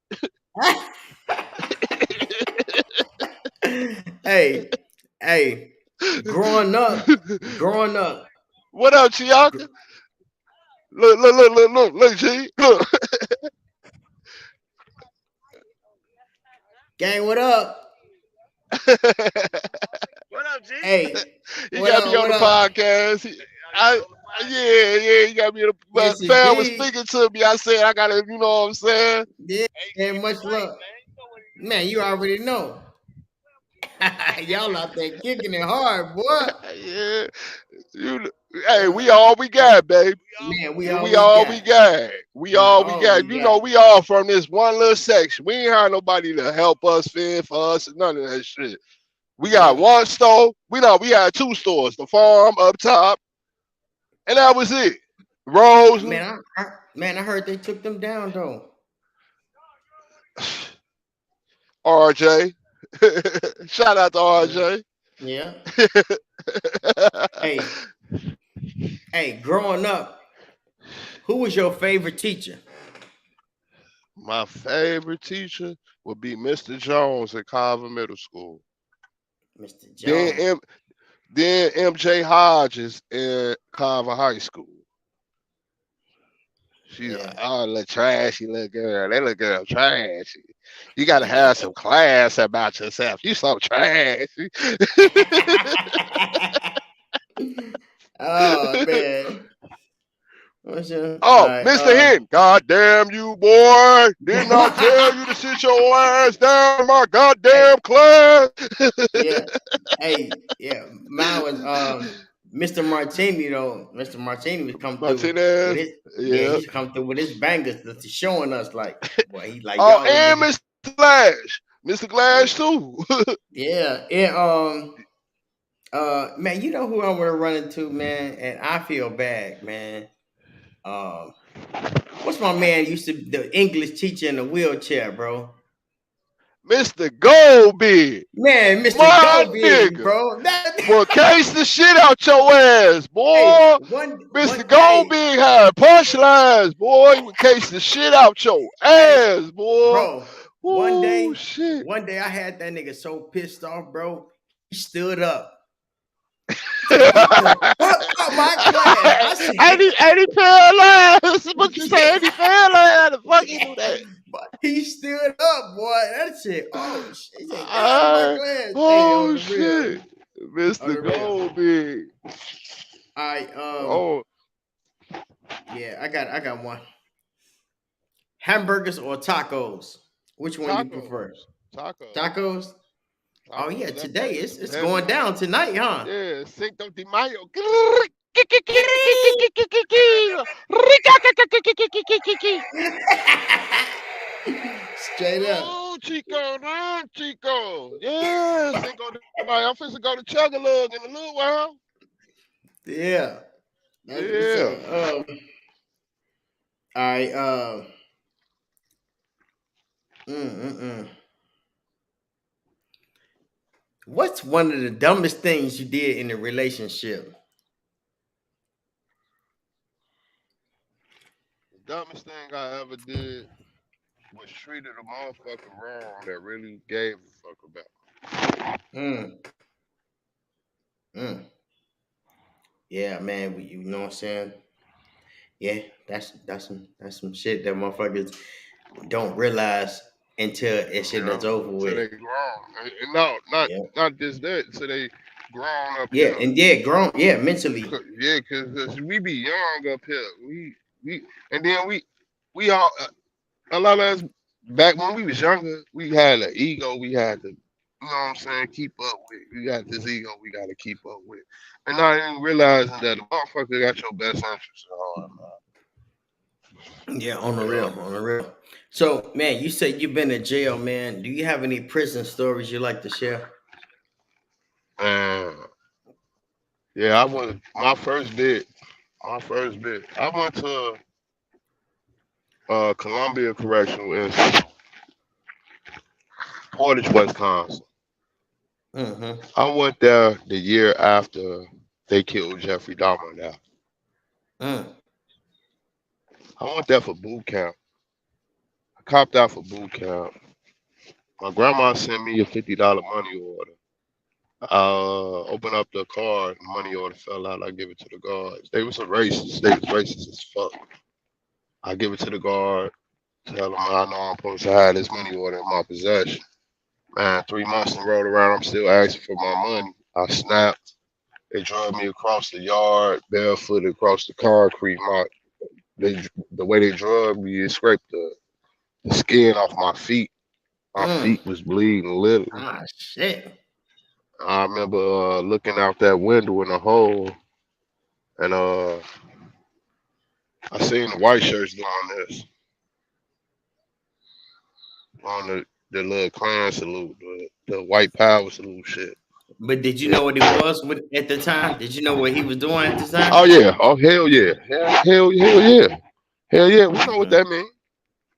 Hey, hey. Growing up, growing up. What up, Chiaka? Look, G. Look. Gang, what up? What up, G? Hey, He what got me up? on What the up? podcast. Yeah, he got me. Yes, But fam was indeed. speaking to me. I said I gotta, you know what I'm saying? Yeah, Hey, man, get it much right, love. man. You know what it is. Man, you already know. Y'all out there kicking it hard, boy. Yeah, you. Hey, we all we got, babe. Man, we all We we all we got. got. We We all we all we got. You know, got. we all from this one little section. We ain't had nobody to help us, fend for us, none of that shit. We got None. one store. We had two stores. The farm up top, and that was it. Roseland, Man, I heard they took them down though. RJ. Shout out to Yeah. RJ. Yeah. Hey, hey, growing up, who was your favorite teacher? My favorite teacher would be Mr. Jones at Carver Middle School. Mr. Then Jones. then MJ Hodges at Carver High School. She's Yeah. oh, little trashy little girl. That little girl trashy. You gotta have some class about yourself. You so trashy. Oh man. What's your all Oh, right, Mr. Hinton. God damn you, boy. Didn't I tell you to sit your ass down in my hey, goddamn class? yeah. Hey, yeah. Mine was Mr. Martini though. Mr. Martini would come through with Martinez. his yeah, Yeah. he's come through with his bangers showing us like, boy, he like Oh, y'all little and niggas. Mr. Glash. Mr. Yeah, Glash too. yeah. And man, you know who I want to run into, man, and I feel bad, man. Um, what's my man used to the English teacher in the wheelchair, bro? Mr. Goldbeard. Man, Mr. My Goldberg, nigga. bro. That Boy, case the shit out your ass, hey, boy. Mr. Goldbeard had punchlines, boy. He would case the shit out your hey, ass, boy. bro. Oh shit. One day I had that nigga so pissed off, bro. He stood up. He said, "Get the fuck out my class." I said, ain't he paralyzed? What you say? Ain't he paralyzed? How the fuck he do that? but he stood up, boy. That shit. Oh shit. He said, "Get out of my Uh, class." Hey, on oh the real. shit. On Mr. the real. Goldberg. All right. Oh, Yeah, I got one. Hamburgers or tacos? Which one you tacos. prefer? Tacos. Tacos? Oh yeah, That today fucking it's some going heavy. down tonight, huh? Yeah, Cinco de Mayo. Straight up. Oh, Chico, no, Chico. Yeah, Cinco de Mayo. I'm finna go to Chug-a-Lug in a little while. Yeah. That's what's Yeah. up. All right. Mm-mm-mm. What's one of the dumbest things you did in a relationship? The dumbest thing I ever did was treated a motherfucker wrong that really gave a fuck about. Mm, mm. Yeah, man. You know what I'm saying? Yeah, that's some shit that motherfuckers don't realize until it shit Yeah. is over So with. they grown. And no, Yeah, not just that. So they grown up yeah, here. and yeah, grown. Yeah, mentally. Yeah, cause we be young up here. We and then we all a lot of us back when we was younger, we had an ego we had to, you know what I'm saying, keep up with. We got this ego we got to keep up with, and not even realizing that the motherfucker got your best interest at heart, Yeah, on the man. real, on the real. So, man, you said you've been in jail, man. Do you have any prison stories you like to share? Yeah, and yeah, I went my first bit. My first bit. I went to Columbia Correctional Institute, Portage, Wisconsin. Mm-hmm. I went there the year after they killed Jeffrey Dahmer. Now Mm. I went there for boot camp. I copped out for boot camp. My grandma sent me a $50 money order. Open up the card, the money order fell out. I give it to the guards. They was a racist. They was racist as fuck. I give it to the guard. Tell them I know I'm supposed to have this money order in my possession. Man, 3 months and rolled around. I'm still asking for my money. I snapped. They drove me across the yard, barefoot across the concrete. The way they drug me, it scraped the skin off my feet. My Mm. feet was bleeding literally. Ah, shit. I remember looking out that window in the hole, and I seen the white shirts doing this on the little clan salute, the white power salute shit. But did you Yeah. know what it was at the time? Did you know what he was doing at the Oh time? yeah. Oh hell yeah. Hell yeah. Hell yeah. We know what Mm-hmm. that means.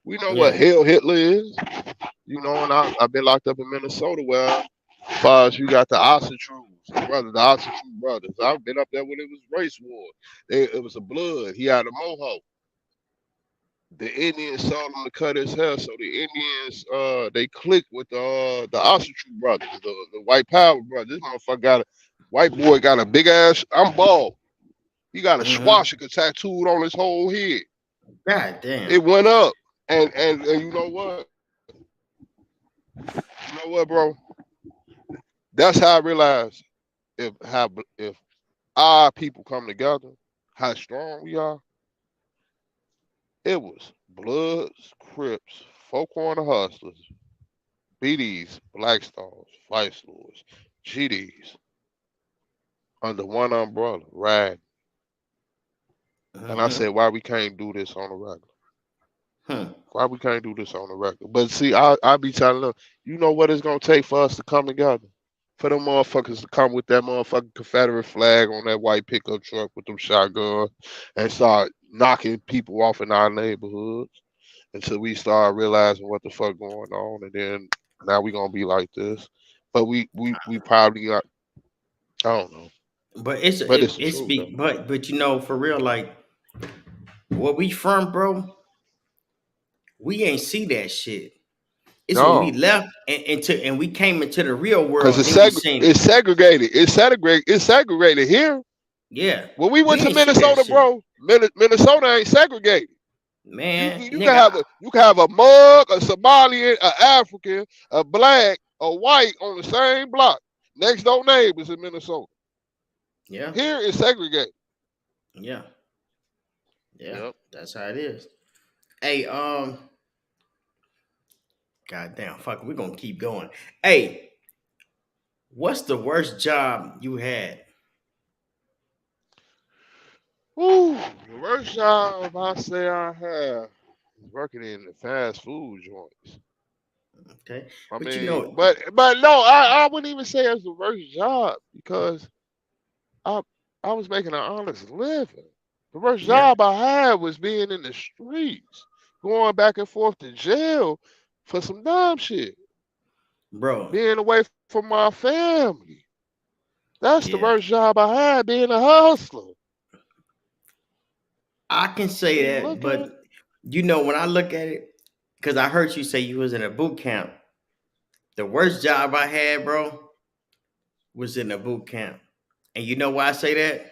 We know what Yeah. hell Hitler is. You know, and I've been locked up in Minnesota where, as far as you got the Ossitrues, brother, the Ossitrue brothers. I've been up there when it was race war. It was a blood. He had a mohawk. The Indians told him to cut his hair, so the Indians they clicked with the Ostrich brothers, the White Power brothers. This motherfucker got a white boy got a big ass. I'm bald. He got a Mm-hmm. swastika tattooed on his whole head. God damn. It went up, and you know what? You know what, bro? That's how I realized if our people come together, how strong we are. It was Bloods, Crips, Four Corner Hustlers, BDs, Black Stars, Vice Lords, GDs under one umbrella, right? And I Mm-hmm. said, why we can't do this on the record? Hmm. Why we can't do this on the record? But see, I be telling them, you know what it's gonna take for us to come together? For them motherfuckers to come with that motherfucking Confederate flag on that white pickup truck with them shotguns and start knocking people off in our neighborhoods until we start realizing what the fuck going on, and then now we gonna be like this. But we probably got, I don't know, But it's but it, it's the it's truth though. be but you know for real like where we from, bro. We ain't see that shit. It's when we No, left and we came into the real because world. Then we seen it. it's segregated. It's segregated here. Yeah, When we we went to ain't see that Minnesota, shit, bro, Minnesota ain't segregated. man. You can Nigga, have a mug, a Somalian, a African, a black, a white on the same block, next door neighbors in Minnesota. yeah, Here it's segregated. yeah, yeah. Yep. That's how it is. Hey, goddamn, fuck, we're gonna keep going. Hey, what's the worst job you had? Woo, the worst job I say I have is working in the fast food joints. Okay, I but you mean, know, but no, I wouldn't even say it's the worst job because I I was making an honest living. The worst yeah, job I had was being in the streets, going back and forth to jail. for some dumb shit. bro. Being away from my family. That's the Yeah, worst job I had, being a hustler. I can say When you that, look at it, but you know when I look at it, because I heard you say you was in a boot camp. The worst job I had, bro, was in a boot camp, and you know why I say that?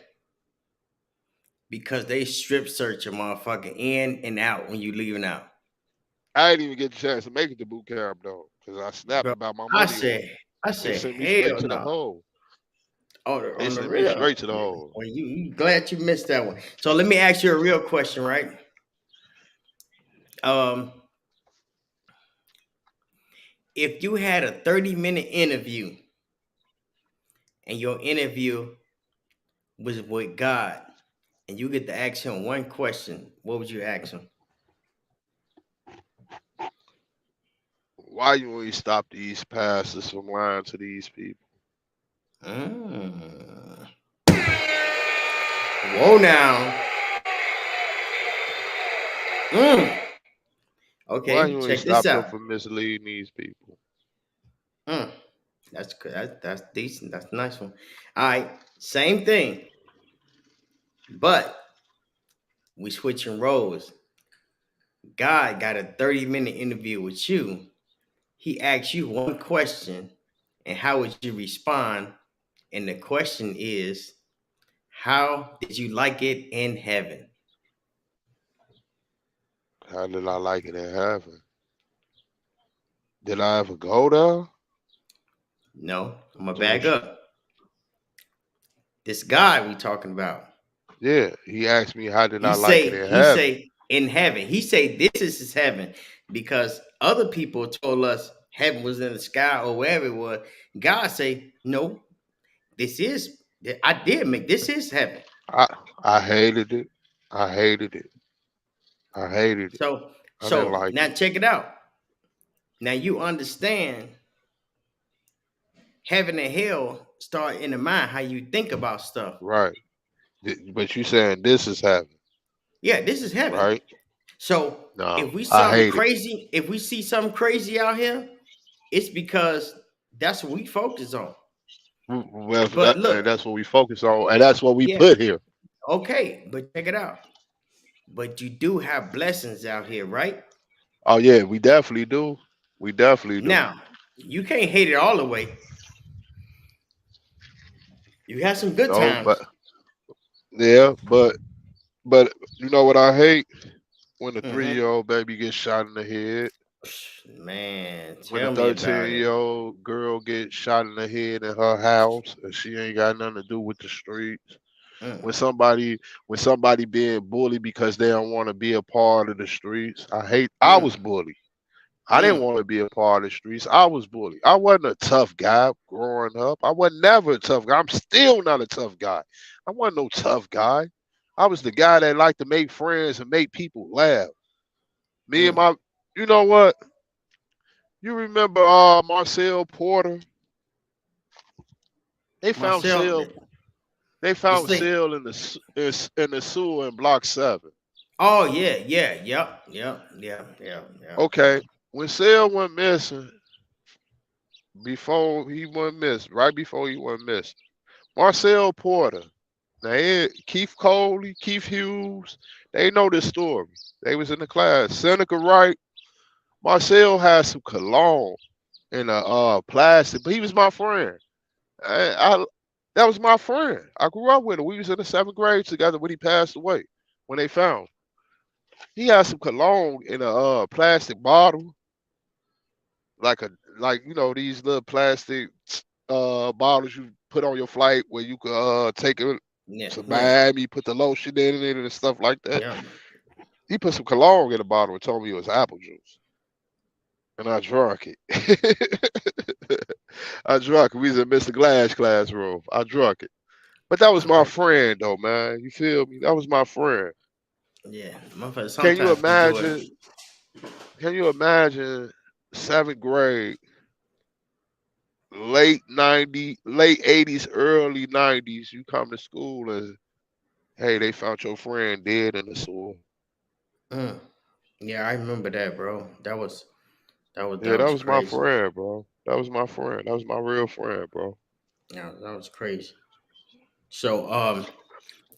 Because they strip search a motherfucker in and out when you leaving out, I didn't even get a chance to make it to boot camp though, because I snapped bro. about my I money on said, them. I They said, sent me straight hell to the no. hole. They On the sent me real. straight to the Yeah. hole. Well, you glad you missed that one. So let me ask you a real question, right? Um, if you had a 30-minute interview and your interview was with God and you get to ask him one question, what would you ask him? Why you ain't stop these pastors from lying to these people? Mm. Whoa now. Mm. Why Okay, you ain't check this stop them out. from misleading these people? Mm. That's good. That's decent. That's a nice one. All right, same thing, but we switching roles. God got a 30-minute interview with you. He asked you one question, and how would you respond? And the question is, how did you like it in heaven? How did I like it in heaven? Did I ever go there? No, I'm gonna So back what you, up. This guy we talking about. yeah, he asked me how did He I like it say in he heaven. say in heaven. He say this is his heaven because other people told us heaven was in the sky or wherever it was. God say no. This is I did make this is heaven. I I hated it. I hated it. I hated it. So I didn't so like now it. check it out. Now you understand heaven and hell start in the mind how you think about stuff. Right. But you saying this is heaven, Yeah, this is heaven. right? So No, if we I something hate it. crazy, if we see something crazy out here, it's because that's what we focus on. Well, But look, that's what we focus on, and that's what we yeah, put here. okay, but check it out. But you do have blessings out here, right? Oh yeah, we definitely do. We definitely do. Now, you can't hate it all the way. You have some good No, but times. yeah, but you know what I hate? When the Hmm. 3-year-old baby gets shot in the head. Man, When the tell me about it. 13-year-old girl gets shot in the head in her house and she ain't got nothing to do with the streets. Mm, When somebody being bullied because they don't want to be a part of the streets. I mm, was bullied. I didn't mm, want to be a part of the streets. I was bullied. I wasn't a tough guy growing up. I was never a tough guy. I'm still not a tough guy. I wasn't no tough guy. I was the guy that liked to make friends and make people laugh. Me and mm. my, you know what? You remember Marcel Porter? They found Myself, Sil. They it's found like, Sil in the sewer in Block 7. oh yeah, yeah, yep. Okay, when Sil went missing, before he went missing, right before he went missing, Marcel Porter, now Keith Coley, Keith Hughes, they know this story. They was in the class. Seneca Wright, Marcel had some cologne in a plastic, but he was my friend. I that was my friend. I grew up with him. We was in the 7th grade together when he passed away. When they found him. He had some cologne in a plastic bottle, like a like these little plastic bottles you put on your flight where you could take it yeah, to yeah, Miami, put the lotion in it and stuff like that. yeah. He put some cologne in the bottle and told me it was apple juice, and I drunk it. I drunk it. We was in Mr. Glass classroom. I drunk it. But that was my Okay, friend though, man. You feel me? That was my friend. yeah. Motherfucker, Can you sometimes we do it. imagine? Can you imagine 7th grade, late 80s, early 90s? You come to school and hey, they found your friend dead in the sewer. Mm. Yeah, I remember that, bro. That was Yeah, that was was my crazy. friend, bro. That was my friend. That was my real friend, bro. That was crazy. So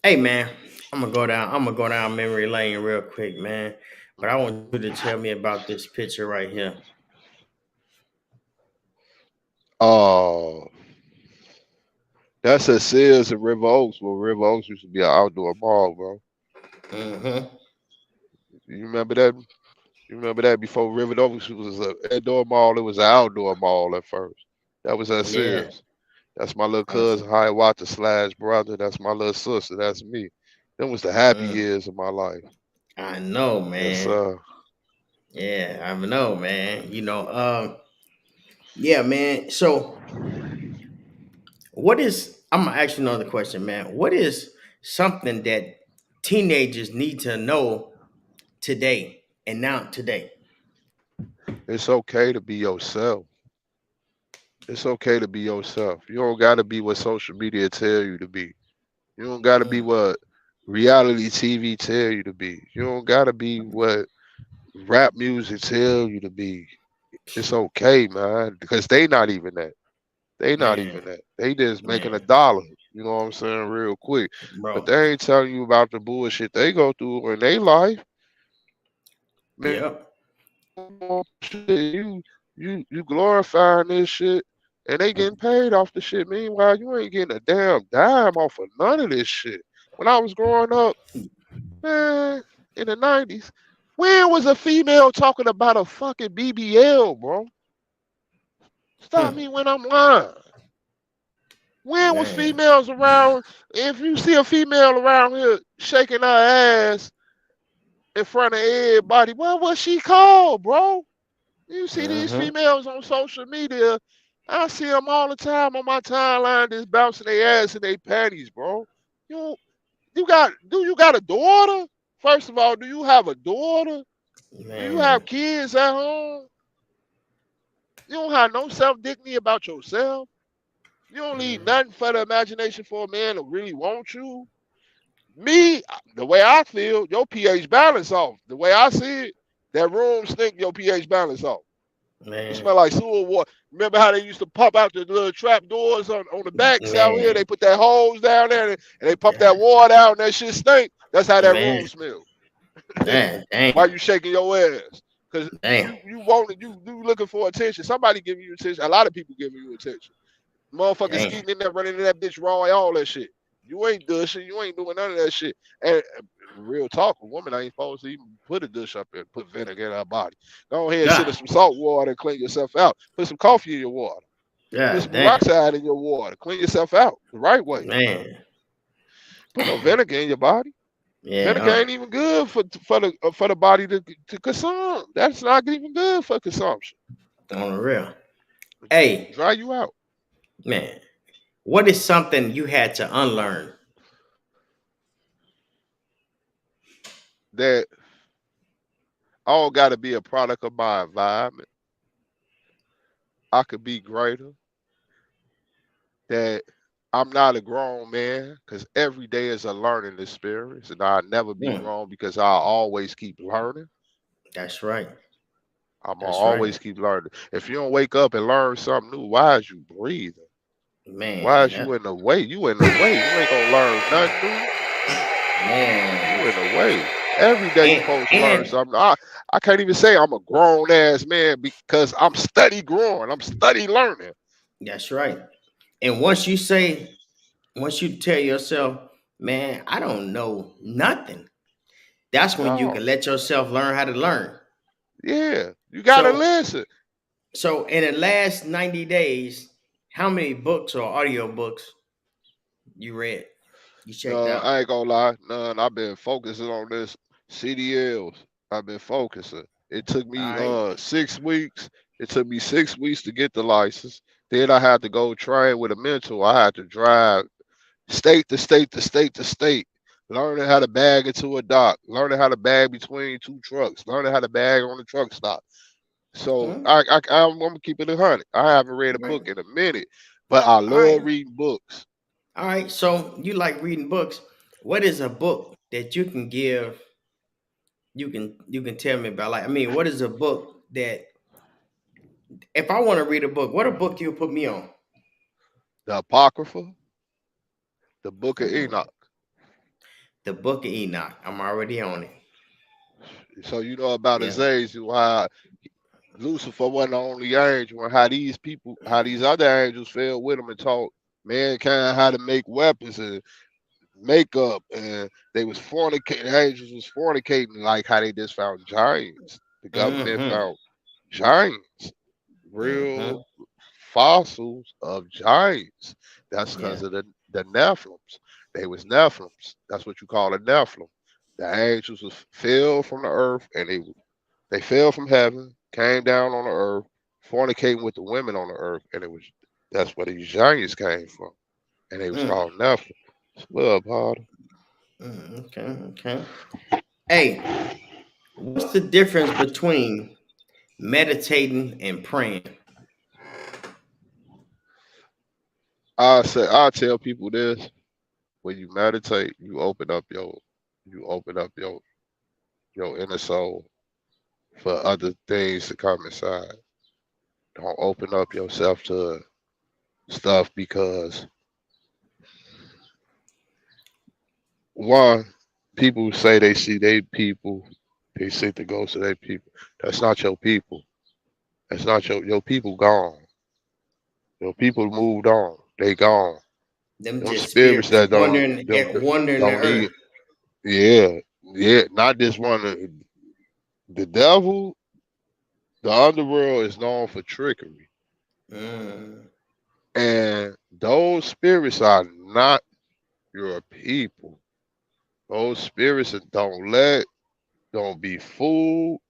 hey man, I'm gonna go down memory lane real quick, man. But I want you to tell me about this picture right here. Oh, that's at Sears and River Oaks. Well, River Oaks used to be an outdoor mall, bro. Mm-hmm. You remember that? You remember that before River Oaks was an indoor mall, it was an outdoor mall at first. That was at Yeah. Sears. That's my little That's, cousin, Hiawatha slash brother. That's my little sister. That's me. Them was the happy mm, years of my life. I know, Yes, man. sir. Yeah, I know, man. Yeah, man. So what is I'm gonna ask you another question, man. What is something that teenagers need to know today and now today? It's okay to be yourself. It's okay to be yourself. You don't gotta be what social media tell you to be. You don't gotta be Mm, what reality TV tell you to be. You don't gotta be what rap music tell you to be. It's okay, man, because they not even that. They not man, even that. They just making a man, dollar. You know what I'm saying, real quick. But bro. they ain't telling you about the bullshit they go through in their life. Man, Yep. shit, you glorifying this shit, and they getting paid off the shit. Meanwhile, you ain't getting a damn dime off of none of this shit. When I was growing up, man, in the '90s, when was a female talking about a fucking BBL, bro? Stop Hmm, me when I'm lying. When was man, females around? If you see a female around here shaking her ass in front of everybody, what was she called, bro? You see these mm-hmm, females on social media. I see them all the time on my timeline, just bouncing their ass in their panties, bro. You do you got a daughter? First of all, do you have a daughter? Do you man, have kids at home? You don't have no self dignity about yourself. You don't leave mm, nothing for the imagination for a man to really want you. Me, the way I feel, your pH balance off. The way I see it, that room stink your pH balance off. You man, smell like sewer water. Remember how they used to pump out the little trap doors on the backs out here? man, They put that hose down there and they pump yeah, that water out and that shit stink. That's how that man, room smell. damn, Why damn, you shaking your ass? Because damn, you want it, you looking for attention. Somebody giving you attention. A lot of people giving you attention. Motherfuckers damn, getting in there, running in that bitch raw, all that shit. You ain't dushing. You ain't doing none of that shit. And real talk, a woman ain't supposed to even put a dish up there, put vinegar in her body. Go ahead, sit in God, some salt water and clean yourself out. Put some coffee in your water. Put God, some damn, peroxide in your water. Clean yourself out the right way. man, Put no vinegar in your body. yeah, Vinegar ain't even good for the body to consume. That's not even good for consumption. on the real. Hey, Dry you out. man, what is something you had to unlearn? That all got to be a product of my environment. I could be greater. That I'm not a grown man because every day is a learning experience, and I'll never be Mm, grown because I always keep learning. that's right. I'm gonna That's right, always keep learning. If you don't wake up and learn something new, why is you breathing? Why man. is you in the way? You in the way. You ain't gonna learn nothing new. You Man, in the way. Every day you and supposed to learn and something. I can't even say I'm a grown ass man because I'm study growing. I'm study learning. that's right. And once you tell yourself, man, I don't know nothing. That's when you No. can let yourself learn how to learn. Yeah. You gotta So, listen. so in the last 90 days, how many books or audio books you read? You checked No, out? I ain't gonna lie. None. I've been focusing on this CDLs. I've been focusing. It took All me right. 6 weeks. It took me 6 weeks to get the license. Then I had to go train with a mentor. I had to drive state to state to state to state, learning how to bag into a dock, learning how to bag between two trucks, learning how to bag on the truck stop. So Hmm? I'm gonna keep it 100. I haven't read a Right. book in a minute, but I All right. love reading books. All right. So you like reading books. What is a book that you can give? You can tell me about, like, I mean, what is a book that if I want to read a book, what a book you put me on? The Apocrypha, the Book of Hmm. Enoch. The Book of Enoch. I'm already on it. So you know about Yeah. Azazel, how Lucifer wasn't the only angel, and how these other angels fell with him and taught mankind how to make weapons and makeup, and they was fornicating. Angels was fornicating, like how they just found giants. The government Mm-hmm. found giants, Mm-hmm. real fossils of giants. That's Yeah. because of the Nephilims. They was Nephilims. That's what you call a Nephilim. The angels fell from the earth, and they fell from heaven, came down on the earth, fornicating with the women on the earth, and that's where these giants came from, and they was Mm. called Nephilim. Well, Potter. Okay. Okay. Hey, what's the difference between meditating and praying? I tell people this: when you meditate, you open up your inner soul for other things to come inside. Don't open up yourself to stuff because one, people say they see their people, they see the ghosts of their people. That's not your people. That's not your people gone. Your people moved on. They gone. Them Them just spirits spirits that wandering the don't earth. need. Yeah, yeah. Not this one. The devil, the underworld is known for trickery, Mm. and those spirits are not your people. Those spirits don't be fooled.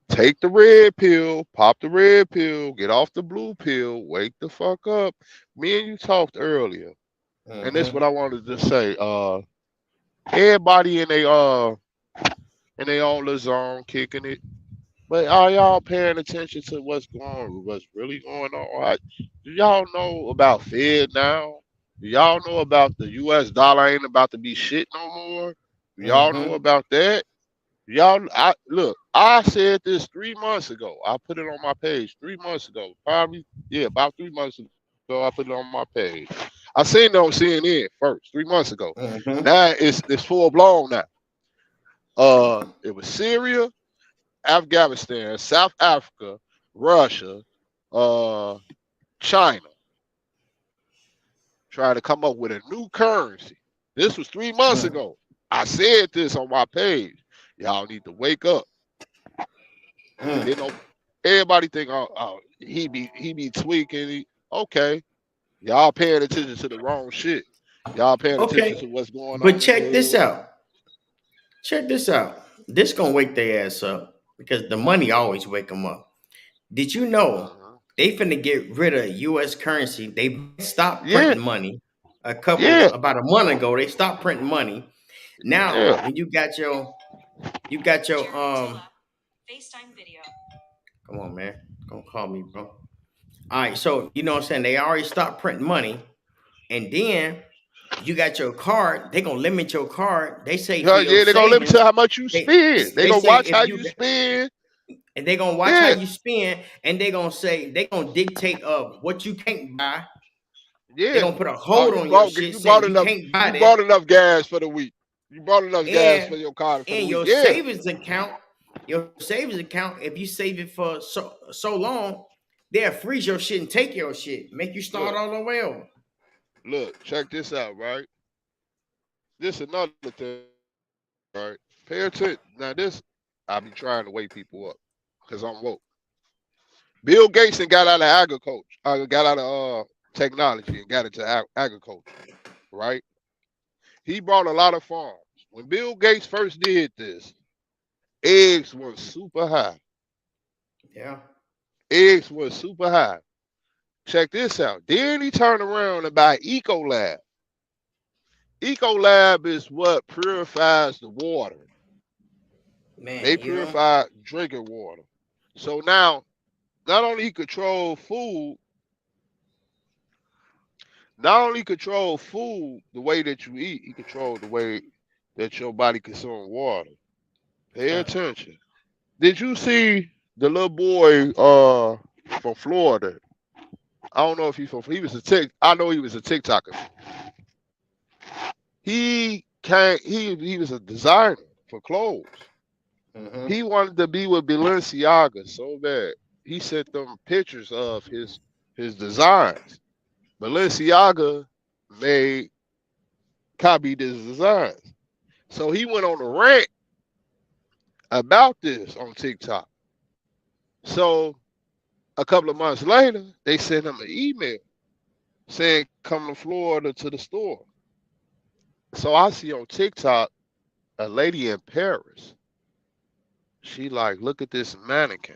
Take the red pill, pop the red pill, get off the blue pill, wake the fuck up. Me and you talked earlier, and this is Mm-hmm. what I wanted to say. Everybody in their own little zone kicking it. But are y'all paying attention to what's really going on? Do y'all know about Fed now? Do y'all know about the US dollar ain't about to be shit no more? Do y'all know Mm-hmm. about that? I said this 3 months ago. I put it on my page 3 months ago. Probably, yeah, about 3 months ago, I put it on my page. I seen it on CNN first 3 months ago. Mm-hmm. Now it's full blown now. It was Syria, Afghanistan, South Africa, Russia, uh, China, trying to come up with a new currency. This was 3 months Mm. ago. I said this on my page. Y'all need to wake up. And Mm. then everybody think, oh, he be tweaking. Okay, y'all paying attention to the wrong shit. Y'all paying attention to Okay, what's going but on in the check this hood. out. Check this out. This gonna wake their ass up because the money always wake them up. Did you know Uh-huh. they finna get rid of U.S. currency? They stopped Yeah, printing money yeah, about a month ago. They stopped printing money. Now, yeah. when you got your FaceTime video. Come on, man. Don't call me, bro. All right, so you know what I'm saying? They already stopped printing money, and then you got your card. They gonna limit your card. They say for Yeah, your yeah, they're gonna limit savings. to how much you They spend. They they gonna say watch if how you you spend. and they gonna watch how Yeah, you spend, and they gonna say they gonna dictate what you can't buy. They yeah. gonna put a Oh, hold on your shit, saying you can't buy you that, bought enough gas for the week. You bought enough gas for and your car for the week. your Yeah. savings account, if you save it for so long, they'll freeze your shit and take your shit, make you start Look, all the way over. check this out, right? This another thing, right? Pay attention. Now this, I be trying to wake people up because I'm woke. Bill Gates and got out of agriculture, got out of technology and got into agriculture, right? He brought a lot of farms. When Bill Gates first did this, eggs were super high. Yeah. Eggs were super high. Check this out. Then he turned around and buy Ecolab. Ecolab is what purifies the water. They Man, purify drinking water. So now, not only he control food, the way that you eat, he control the way that your body consumes water. Pay huh. attention. Did you see the little boy from Florida. I don't know if he's from. He was I know he was a TikToker. He was a designer for clothes. Mm-hmm. He wanted to be with Balenciaga so bad. He sent them pictures of his designs. Balenciaga copied his designs. So he went on a rant about this on TikTok. So a couple of months later, they sent him an email saying, come to Florida to the store. So I see on TikTok a lady in Paris. She like, look at this mannequin.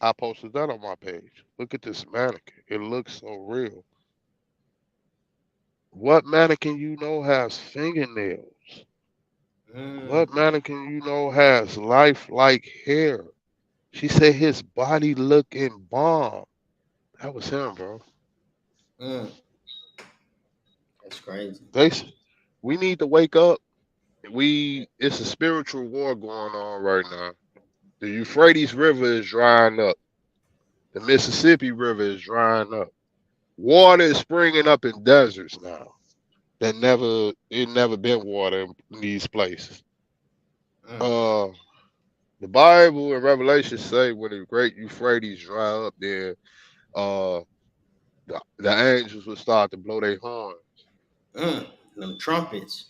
I posted that on my page. Look at this mannequin. It looks so real. What mannequin you know has fingernails? What mannequin you know has lifelike hair? She said his body looking bomb. That was him, bro. That's crazy. We need to wake up. It's a spiritual war going on right now. The Euphrates River is drying up. The Mississippi River is drying up. Water is springing up in deserts now. It never been water in these places. The Bible and Revelation say when the great Euphrates dry up, then the angels will start to blow their horns. Them trumpets.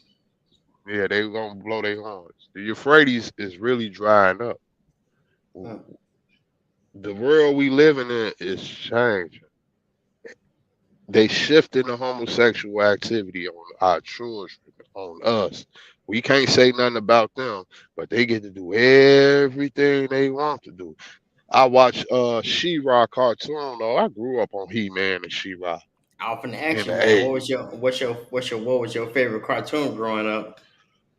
Yeah, they gonna blow their horns. The Euphrates is really drying up. The world we living in is changing. They shifting the homosexual activity on our children, on us. We can't say nothing about them, but they get to do everything they want to do. I watch She-Ra cartoon though. I grew up on He-Man and She-Ra. Off in action, man. What was your favorite cartoon growing up?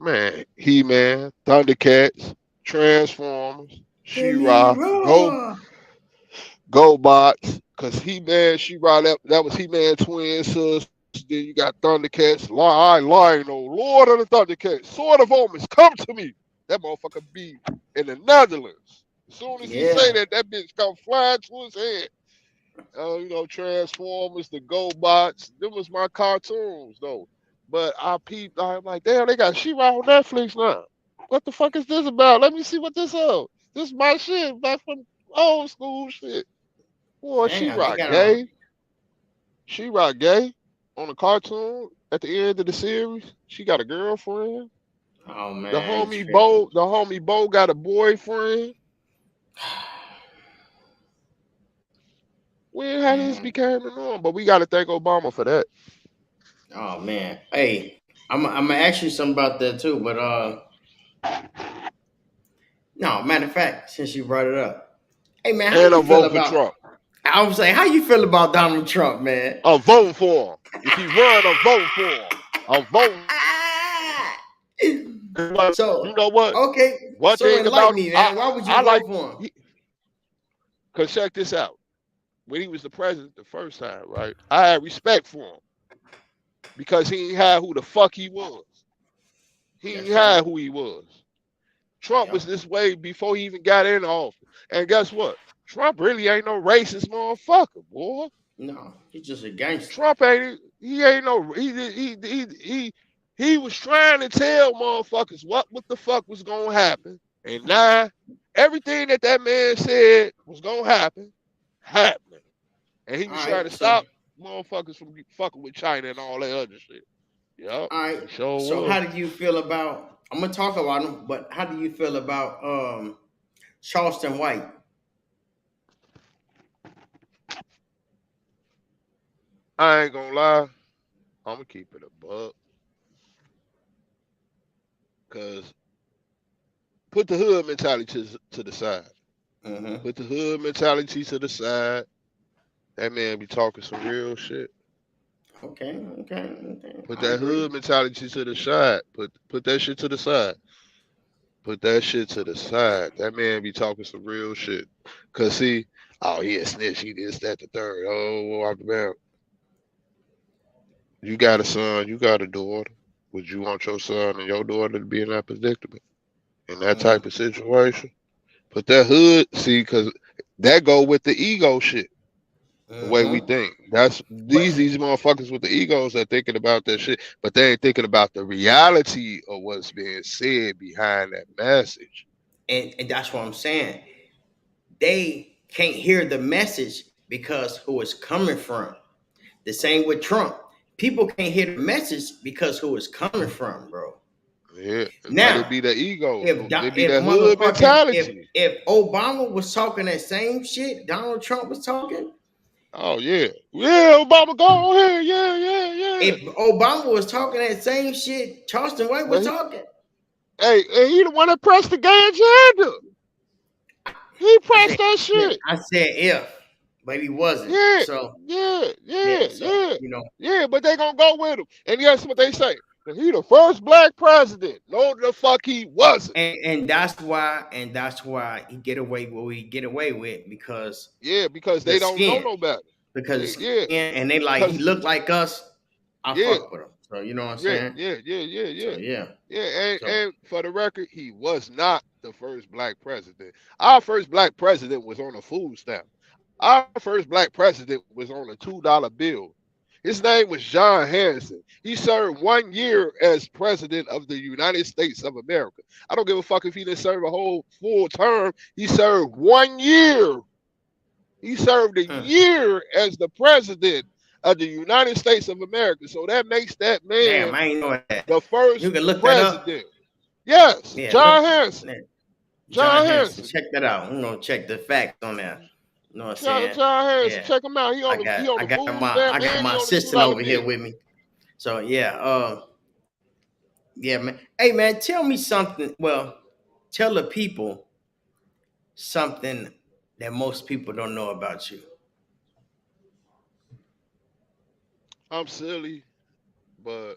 Man, He-Man, Thundercats, Transformers, She-Ra, GoBots, cause He-Man, She-Ra, that was He-Man twin sisters. Then you got Thundercats, Lion-O, Lord of the Thundercats, Sword of Omens, come to me. That motherfucker be in the Netherlands. As soon as he say that bitch come flying to his head. Transformers, the GoBots, them was my cartoons though. But I'm like, damn, they got She-Ra on Netflix now. What the fuck is this about? Let me see what this is. This is my shit back from old school shit. Boy, She-Ra gay. She-Ra gay on the cartoon at the end of the series. She got a girlfriend. Oh man. The homie Bo got a boyfriend. We ain't had this became the norm, but we got to thank Obama for that. Oh man, hey, I'm gonna ask you something about that too, but no, matter of fact, since you brought it up, hey man, how you feel about Trump? I was saying, how you feel about Donald Trump, man? I'm voting for him. If he run, I'm voting for him. I'm voting. So you know what? Okay, one so thing about me, man. Why would you vote for him? Cause check this out. When he was the president the first time, right? I had respect for him because he ain't had who the fuck he was. He ain't had who he was. Trump was this way before he even got in office. And guess what? Trump really ain't no racist motherfucker, boy. No, he's just a gangster. Trump ain't. He ain't no. He was trying to tell motherfuckers what the fuck was gonna happen, and now everything that man said was gonna happen, happening, and he was trying to stop motherfuckers from fucking with China and all that other shit. Yeah. All right. So how do you feel about? I'm gonna talk about him, but how do you feel about Charleston White? I ain't gonna lie. I'm gonna keep it a buck. Cause put the hood mentality to the side. Mm-hmm. Put the hood mentality to the side. That man be talking some real shit. Okay. Put that hood mentality to the side. Put that shit to the side. Put that shit to the side. That man be talking some real shit. Cause see, oh he a snitch, he this, that, the third. Oh, man. You got a son, you got a daughter. Would you want your son and your daughter to be in that predicament? In that type of situation? Put that hood, see, because That go with the ego shit. The way we Mm-hmm. think. That's But these motherfuckers with the egos are thinking about that shit, but they ain't thinking about the reality of what's being said behind that message. and that's what I'm saying. They can't hear the message because who it's coming from. The same with Trump. People can't hear the message because who it's coming from, bro. Yeah, but it Now, be the ego. if It be if that hood motherfucking mentality. if Obama was talking that same shit, Donald Trump was talking. Oh yeah, yeah, Obama, go ahead, yeah. If Obama was talking that same shit, Charleston White But was talking. hey, he the one that pressed the gay agenda. He I pressed said, that shit. I said if, but he wasn't. Yeah, So yeah, yeah, so yeah. But they gonna go with him. And guess what they say? That he the first black president. No, the fuck he wasn't. and that's why he get away with what he get away with because Yeah, because the they don't know skin, no better. because Yeah, and they like he because looked like us. I yeah, fuck with him. So you know what I'm yeah, saying. So yeah. yeah. So And for the record, he was not the first black president. Our first black president was on a food stamp. Our first black president was on a $2 bill. His name was John Harrison. He served 1 year as president of the United States of America. I don't give a fuck if he didn't serve a whole full term. He served 1 year. He served a year as the president of the United States of America. So that makes that damn, man I ain't know that. the You first can look that up. president. Yes, Yeah, John look. Harrison. John John Hanson. Harrison. Check that out. I'm gonna check the facts on that. You know what I'm John saying? Harrison. Yeah. Check him out. He on the food stamp I got and he my on the assistant $2 over here bill. with me. So yeah, man. Hey man, tell me something. Well, tell the people something that most people don't know about you. I'm silly, but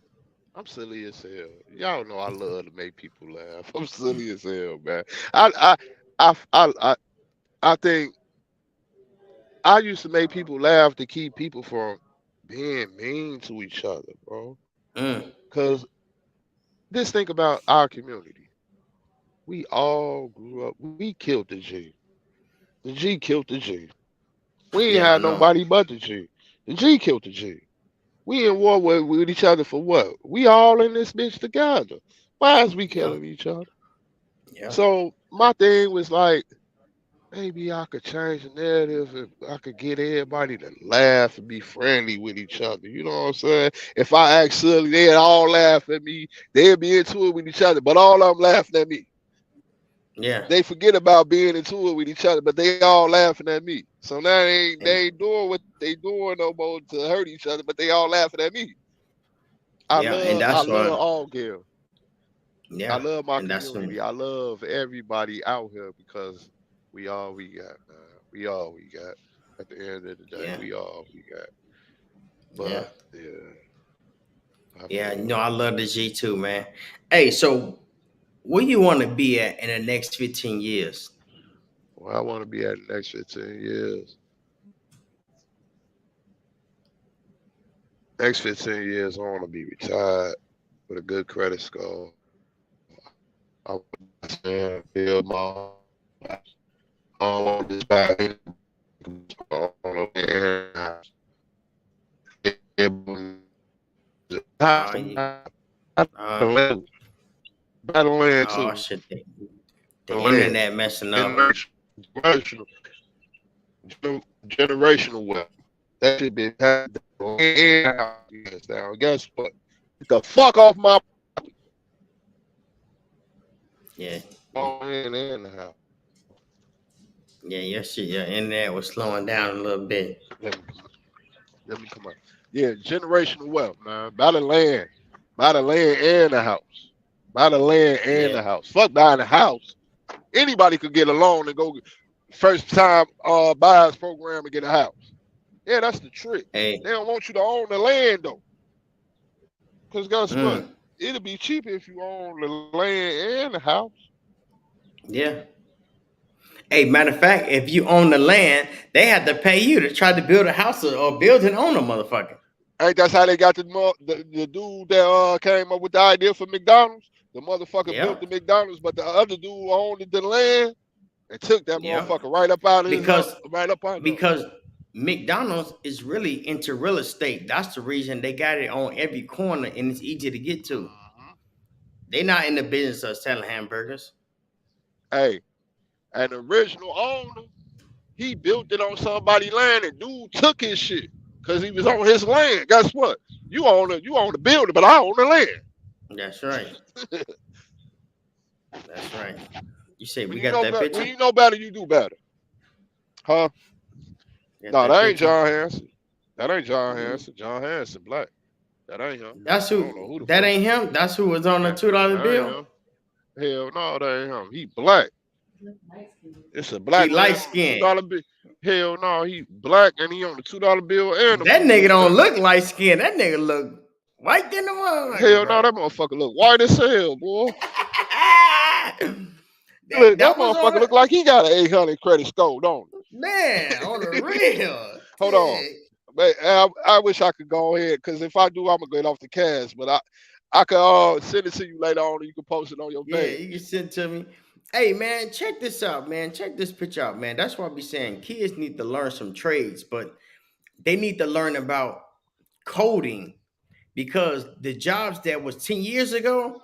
I'm silly as hell. Y'all know I love to make people laugh. I'm silly as hell, man. I I I I, I think I used to make people laugh to keep people from being mean to each other, bro. Mm, Cause just think about our community. We all grew up. We killed the G. The G killed the G. We ain't yeah, I had know. nobody but the G. The G killed the G. We in war with each other for what? We all in this bitch together. Why is we Yeah, killing each other? yeah, So my thing was like, maybe I could change the narrative if I could get everybody to laugh and be friendly with each other. You know what I'm saying? If I act silly, they'd all laugh at me. They'd be into it with each other, but all of them laughing at me. yeah. They forget about being into it with each other, but they all laughing at me. So now And they ain't doing what they doing no more to hurt each other, but they all laughing at me. yeah, and I that's love why. all girls. I Yeah, love my and that's why. community. I love everybody out here because we all we got, man. We all we got. At the end of the day, Yeah, we all we got. yeah, But yeah, I yeah. feel You know, like I love the G too, man. Hey, so where you want to be at in the next 15 years? well, I want to be at the next 15 years. Next 15 years, I want to be retired with a good credit score. I want to build my own house. I don't want to just buy it. I want to house. Oh, you, uh, Buy the land oh too. shit, the The land. internet messing up. Generational, generational wealth. That should be passed down. Guess what? Get the fuck off my Yeah, phone in the house. yeah, your shit, your internet was slowing down a little bit. Let me come on. Yeah, generational wealth, man. Buy the land. Buy the land and the house. Buy the land and Yeah, the house. Fuck buying the house. Anybody could get a loan and go first time buyers program and get a house. Yeah, that's the trick. hey, They don't want you to own the land though. Because guess what? mm, It'll be cheaper if you own the land and the house. yeah. Hey, matter of fact, if you own the land, they have to pay you to try to build a house or build and own a motherfucker. Ain't that's how they got the dude that came up with the idea for McDonald's? The motherfucker built Yeah, the McDonald's, but the other dude owned the land. and took that Yep. motherfucker right up out of his Because right up out of. because McDonald's is really into real estate. That's the reason they got it on every corner and it's easy to get to. Mhm. They're not in the business of selling hamburgers. Hey, and the original owner, he built it on somebody's land, and dude took his shit because he was on his land. Guess what? You own the building, but I own the land. That's right. That's right. You say When we you got know that when picture? you know better, you do better. Huh? Got No, that that ain't picture? John Hanson. That ain't John Mhm. Hanson. John Hanson, black. That ain't him. That's I don't know who. who the That fuck. ain't him. That's who was on the That, $2 that ain't bill. him. Hell no, that ain't him. He black. It's a He black light man on the skinned. $2 bill. Hell no, he black and he on the $2 bill and the That movie nigga don't stamp. look light skinned. That nigga look white than the motherfucker, Hell no, bro. that motherfucker look white as hell, boy. that Look, that that was on motherfucker look the like he got an 800 credit score, don't man on the he? real. Hold on. Yeah, Man, I wish I could go ahead because if I do, I'm gonna get off the cast. But I could send it to you later on, and you can post it on your yeah, page. you can send to me. Hey man, check this out, man. Check this picture out, man. That's why I be saying kids need to learn some trades, but they need to learn about coding because the jobs that was 10 years ago,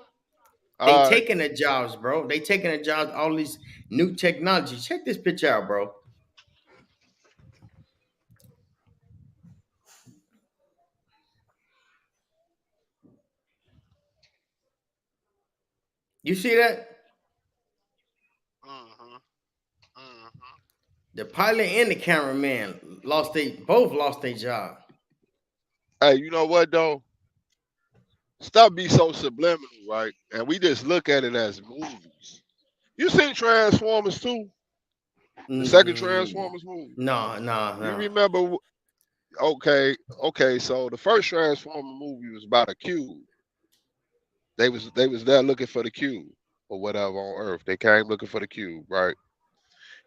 they All right, taking the jobs, bro. They taking the jobs, all these new technology. Check this picture out, bro. You see that? mm-hmm, mm-hmm. The pilot and the cameraman both lost their job. Hey, you know what though? Stop be so subliminal, right? And we just look at it as movies. You seen Transformers 2? The second Mm, Transformers movie? no, no, You no. remember? Okay. So the first Transformer movie was about a cube. They was there looking for the cube or whatever on Earth. They came looking for the cube, right?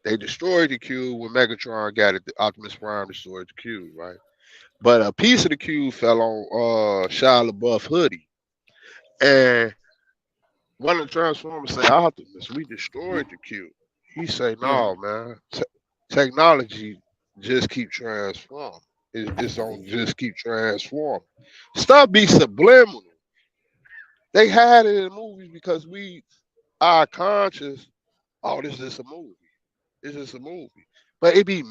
They destroyed the cube when Megatron got it. Optimus Prime destroyed the cube, right? But a piece of the cube fell on Shia LaBeouf hoodie, and one of the Transformers say, "Optimus, we destroyed the cube." He say, Mm. "No, man. Technology just keep transforming. It's on just keep transforming. Stop be subliminal. They had it in movies because we are conscious. Oh, this is a movie. It's just a movie. But it be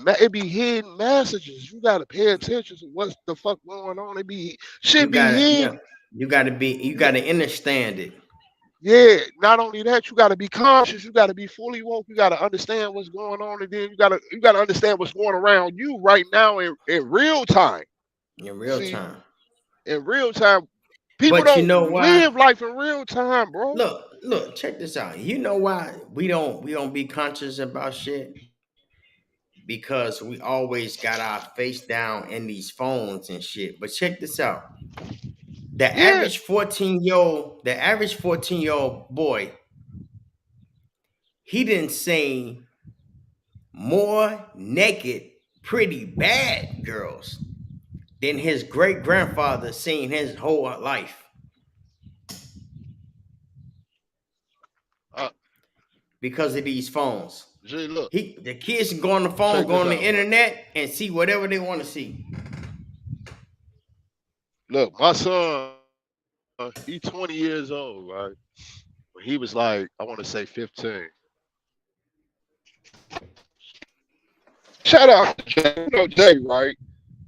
hidden messages. You gotta pay attention to what's the fuck going on. It be You should be gotta, hidden. yeah, you gotta understand it. Yeah, not only that, you got to be conscious. You got to be fully woke. You got to understand what's going on, and then you got to understand what's going around you right now in real time. In real See, time. in real time, people But you don't know why? live life in real time, bro. Look, check this out. You know why we don't be conscious about shit? Because we always got our face down in these phones and shit. But check this out. Yeah, The average 14-year-old boy, he didn't see more naked, pretty bad girls than his great grandfather seen his whole life uh, because of these phones. G, look, The kids can go on the phone, check go this on the out, right? internet, and see whatever they want to see. Look, my son, he's 20 years old, right? When he was like, I want to say 15. Shout out to Jay. You know Jay, right?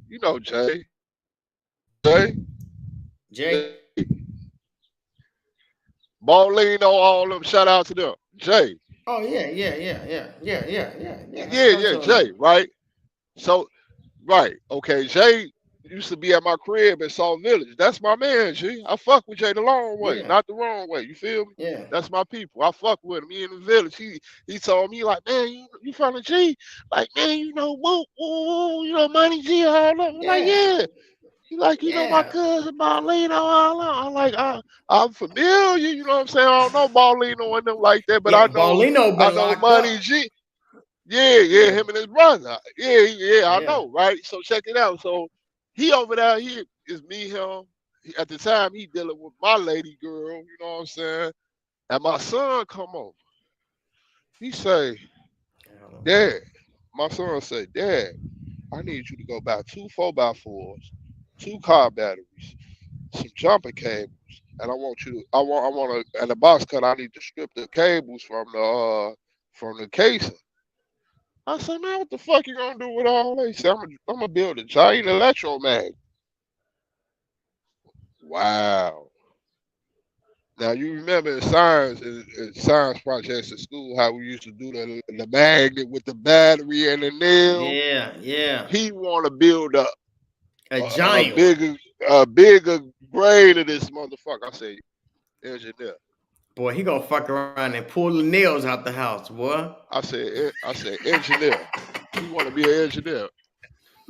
You know Jay. Jay. Jay? Ballino, all them. Shout out to them. Jay. Oh yeah. I know Yeah, some of them. Jay, right? So, right, okay, Jay used to be at my crib in Salt Village. That's my man, G. I fuck with Jay the long way, Yeah, not the wrong way. You feel me? yeah, That's my people. I fuck with him. He in the village. He told me like, man, you from the G? Like, man, woo, woo, Money G, all that. I'm like, yeah, yeah. He like, my yeah, cousin Paulino, all that. I'm like, I'm familiar. You know what I'm saying? I don't know Paulino and them like that, but yeah. Paulino I been know locked Money up. G. Yeah, Yeah, him and his brother. Yeah, I yeah. know, right? So check it out. So he over there, he is me, him. At the time, he dealing with my lady girl, you know what I'm saying? And my son come over. He say, Dad, my son said, Dad, I need you to go buy 2 4x4s, 2 car batteries, some jumper cables, and I want you to, I want to, and the box cut. I need to strip the cables from the casing. I said, man, what the fuck you gonna do with all that? He said, I'm gonna build a giant electromagnet. Wow. Now you remember in science projects at school how we used to do the magnet with the battery and the nail. Yeah. He want to build A a giant one. bigger grade of this motherfucker. I say, engineer. Boy, he gonna fuck around and pull the nails out the house, boy. I said, engineer. He want to be an engineer.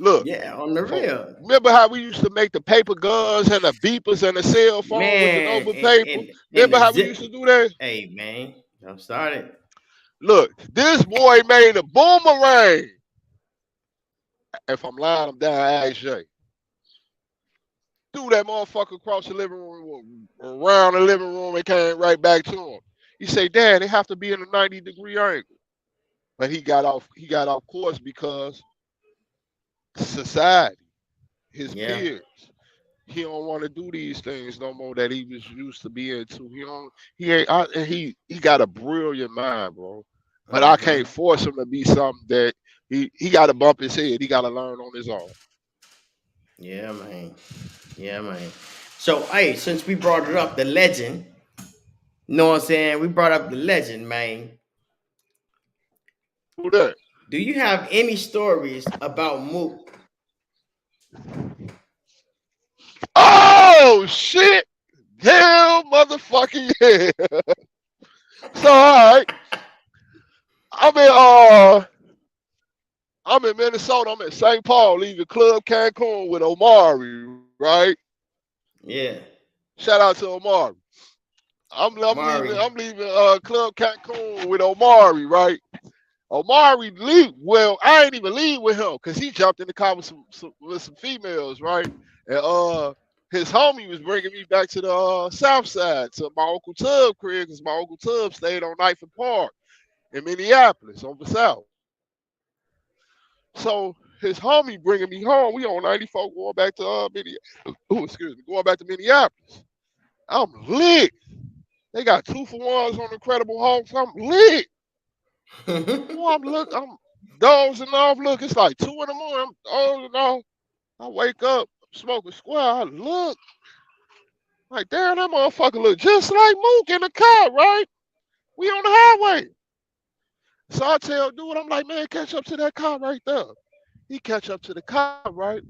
Look, Yeah, on the real. remember how we used to make the paper guns and the beepers and the cell phone with the Man, notebook paper? and Remember the how we zip. used to do that? Hey, man, don't start it. Look, this boy made a boomerang. If I'm lying, I'm down. Ask Jay. Threw that motherfucker across the living room, around the living room, and came right back to him. He say, Dad, they have to be in a 90-degree angle. But he got off course because society, his Yeah. peers, he don't want to do these things no more that he was used to be into. He got a brilliant mind, bro. But I can't force him to be something that he got to bump his head. He got to learn on his own. Yeah, man. Yeah, man. So, hey, since we brought it up, the legend, you know what I'm saying? We brought up the legend, man. Who that? Do you have any stories about Mook? Oh shit! Hell, motherfucking yeah! So all right, I'm in Minnesota. I'm in St. Paul, leaving Club Cancun with Omari, right? Yeah. Shout out to Omari. I'm Mari. leaving Club Cancun with Omari, right? Omari leave. Well, I ain't even leave with him because he jumped in the car with some females, right? And his homie was bringing me back to the South Side to my Uncle Tub crib because my Uncle Tub stayed on Knifton Park in Minneapolis on the South. So his homie bringing me home. We on 94 going back to going back to Minneapolis. I'm lit. They got 2-for-1s on Incredible Hulks. I'm lit. I'm dozing off. Look, it's like 2 in the morning. I'm dozing off. I wake up, smoke a square. I look like, damn, that motherfucker look just like Mook in the car, right? We on the highway. So I tell dude, I'm like, man, catch up to that car right there. He catch up to the car, right?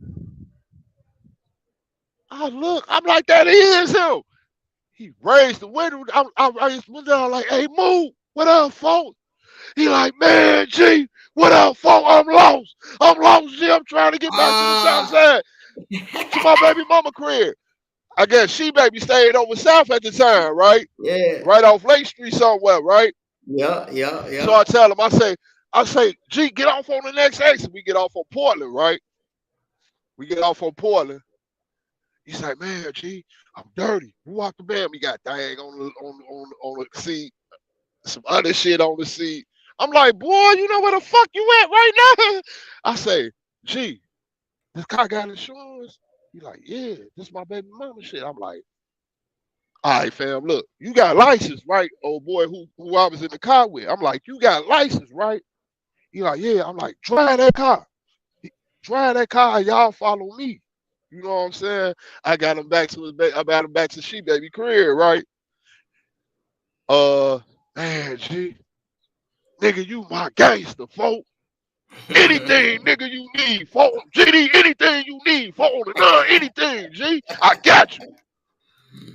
I look, I'm like, that is him. He raised the window. I raised the window. I'm like, hey, Mook, what up, folks? He like, man, G, what up, folks? I'm lost, G. I'm trying to get back to the South Side to my baby mama crib. I guess she baby stayed over south at the time, right? Yeah. Right off Lake Street somewhere, right? Yeah. So I tell him, I say, G, get off on the next exit. We get off on Portland, right? We get off on Portland. He's like, man, G, I'm dirty. Who walked the band? We got dang on the seat, some other shit on the seat. I'm like, boy, you know where the fuck you at right now? I say, G, this car got insurance? He like, yeah, this is my baby mama shit. I'm like, all right, fam, look, you got license, right? Old boy who I was in the car with. I'm like, you got license, right? He like, yeah. I'm like, drive that car. Drive that car and y'all follow me. You know what I'm saying? I got him back to she baby career, right? Man, G, nigga, you my gangster, folk. Anything, nigga, you need, folk. GD, anything you need, folk. Anything, G, I got you.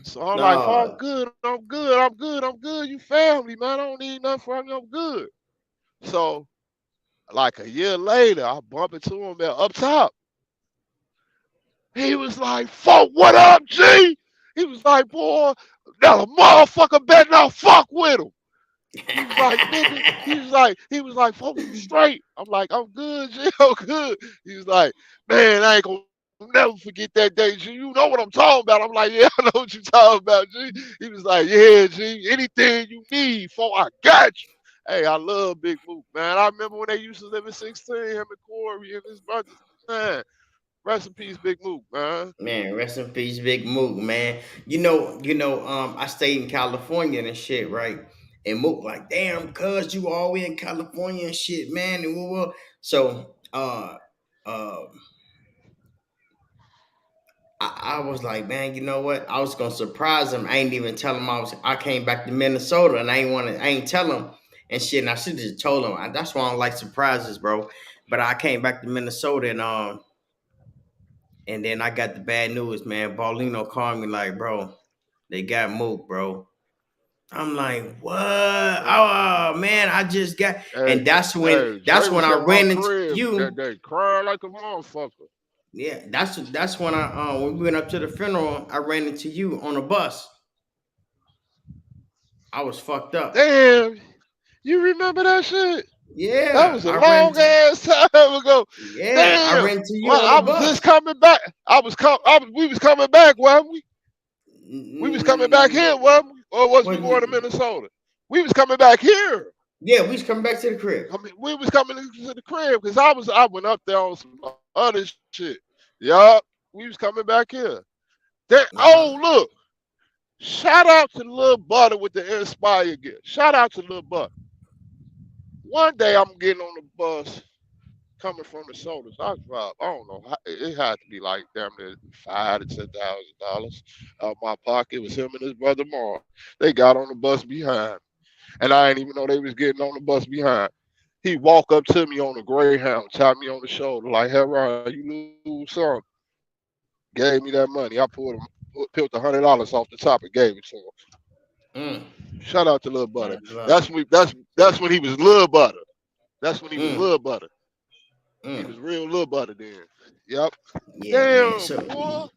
So I'm like, oh, I'm good. You family, man. I don't need nothing from you. I'm good. So, like a year later, I bump into him up top. He was like, folk, what up, G? He was like, boy, now the motherfucker better not fuck with him. He was like, nigga, he was like, folks, you straight. I'm like, I'm good, G, I'm good. He was like, man, I ain't gonna never forget that day, G. You know what I'm talking about. I'm like, yeah, I know what you're talking about, G. He was like, yeah, G, anything you need, folks, I got you. Hey, I love Big Mook, man. I remember when they used to live in 16, him and Corey and his brothers. Man, rest in peace, Big Mook, man. Man, rest in peace, Big Mook, man. I stayed in California and shit, right? And Mook like, damn, cuz you always in California and shit, man. And so uh I was like, man, you know what? I was gonna surprise him. I ain't even tell him I came back to Minnesota and I ain't tell him and shit. And I should have just told him. That's why I don't like surprises, bro. But I came back to Minnesota and then I got the bad news, man. Paulino called me like, bro, they got Mook, bro. I'm like, what? Oh man, I just got, Hey, and that's hey, Dre when was I at my ran into crib you. that day, crying like a motherfucker. Yeah, that's when when we went up to the funeral, I ran into you on a bus. I was fucked up. Damn, you remember that shit? That Yeah, was a I ran long ass time ago. yeah, I Damn. ran into you Well, on I the was bus. just coming back. We was coming back, wasn't we? We was coming back here, wasn't we? Or was we going to Minnesota? We was coming back here. Yeah, we was coming back to the crib. I mean, we was coming to the crib because I went up there on some other shit. Yup. We was coming back here. Oh, look. Shout out to Lil Butter with the Inspire gift. Shout out to Lil Butter. One day I'm getting on the bus coming from the sodas. I drive. I don't know. It had to be like damn near $5,000 to $10,000 out of my pocket. It was him and his brother Mark. They got on the bus behind, and I didn't even know they was getting on the bus behind. He walked up to me on a Greyhound, tapped me on the shoulder like, "Hey, Ryan, you lose something?" Gave me that money. I peeled $100 off the top and gave it to him. Shout out to Lil Butter. That's when he was Lil Butter. That's when he was Lil Butter. He was real Lil Butter then. Yep. Yeah, damn, boy.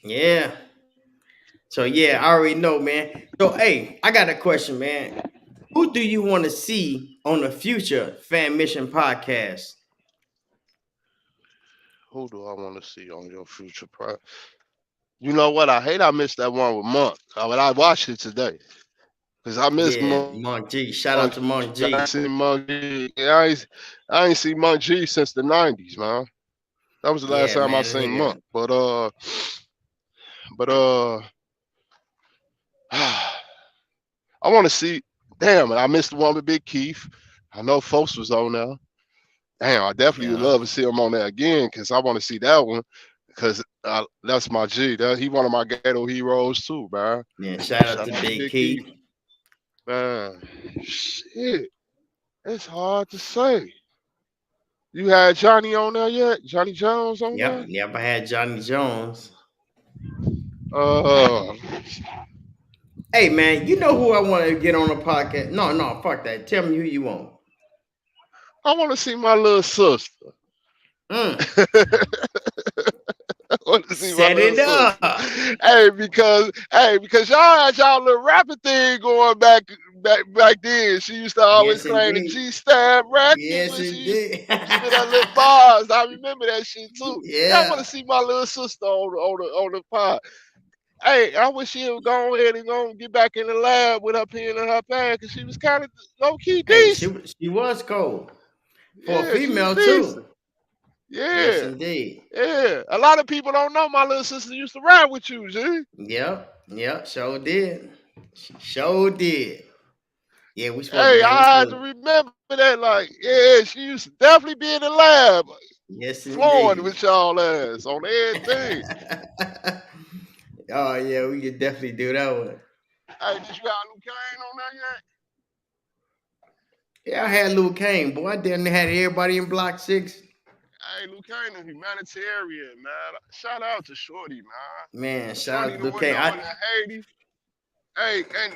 Yeah. So yeah, I already know, man. So hey, I got a question, man. Who do you want to see on the future Fan Mission podcast? Who do I want to see on your future project? You know what? I missed that one with Monk. But I watched it today. Because I missed Monk G. Shout out to Monk G. I seen Monk G. Yeah, I ain't seen Monk G since the 90s, man. That was the last time I seen Monk. But I want to see. Damn, I missed the one with Big Keith. I know folks was on there. Damn, I definitely would love to see him on there again because I want to see that one because that's my G. He one of my ghetto heroes too, man. Yeah, shout out to Big Keith. Man, shit, it's hard to say. You had Johnny on there yet? Johnny Jones on there? Yep, I had Johnny Jones. Hey man, you know who I want to get on the podcast? No, fuck that. Tell me who you want. I want to see my little sister. I want to see Set it up. Hey, because y'all had y'all little rapping thing going back then. She used to always claim the G-Stab rap. Yes, indeed. That little bars. I remember that shit too. Yeah. I want to see my little sister on the pod. Hey, I wish she would go ahead and go get back in the lab with her pen and her pad because she was kind of low-key decent. She was cold. For a female too. Yeah. Yes, indeed. Yeah. A lot of people don't know my little sister used to ride with you, G. Yep. Sure did. Sure did. Yeah, we supposed Hey, I had to remember that. Like, yeah, she used to definitely be in the lab. Yes, flowing with y'all ass on everything. Oh yeah, we could definitely do that one. Hey, did you have Luke Kane on that yet? Yeah, I had Luke Kane, boy. I didn't had everybody in Block 6. Hey, Luke Kane is humanitarian, man. Shout out to Shorty, man. Man, shout out to Luke Kane. Hey, and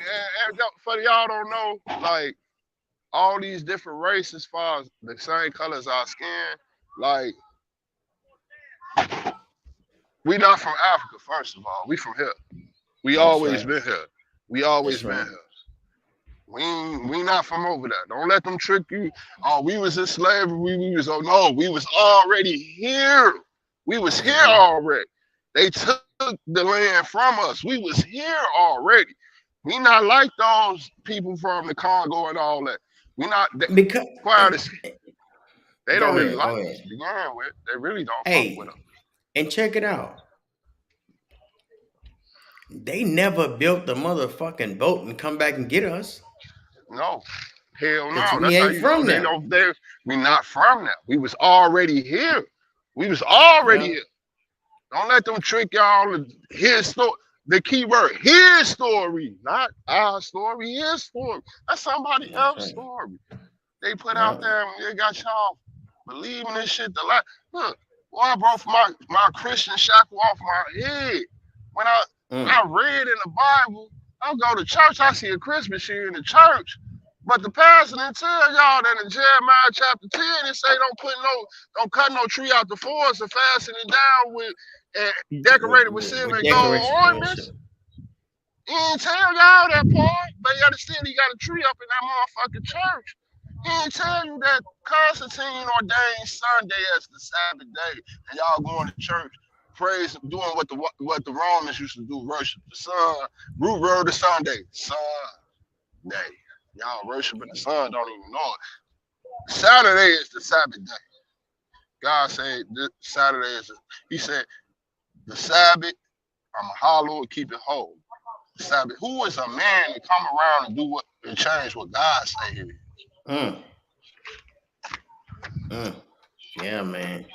for y'all don't know, like all these different races, as far as the same color as our skin, like we not from Africa. First of all, we from here. We always been here. We always been here. We not from over there. Don't let them trick you. Oh, we was in slavery. We was already here. We was here already. They took the land from us. We was here already. We not like those people from the Congo and all that. We not Because quiet as they don't go really ahead, like go us ahead. to begin with. They really don't fuck with Hey, us. and check it out. They never built the motherfucking boat and come back and get us No. Hell because no. we That's how ain't you know from they them. don't they we not from them. We was already here. We was already Yeah. here. Don't let them trick y'all to his story. The key word, his story, not our story, his story. That's somebody That's else's right. story. They put out Yeah. there and they got y'all believing this shit. Look, boy, I broke my Christian shackle off my head. When I Mm. read in the Bible, I go to church, I see a Christmas tree in the church. But the pastor didn't tell y'all that in Jeremiah chapter 10, it say don't cut no tree out the forest and fasten it down with and decorate it with silver With and gold decoration and shit. ornaments. He didn't tell y'all that part, but you understand he got a tree up in that motherfucking church. He didn't tell you that Constantine ordained Sunday as the Sabbath day, and y'all going to church, praise, doing what the Romans used to do, worship the sun, root word of Sunday, Sunday. Y'all worshiping the sun, don't even know it. Saturday is the Sabbath day. God said this Saturday he said, the Sabbath, I'm a hollow and keep it whole. Sabbath. Who is a man to come around and do what and change what God say here? Mm. Mm. Yeah, man.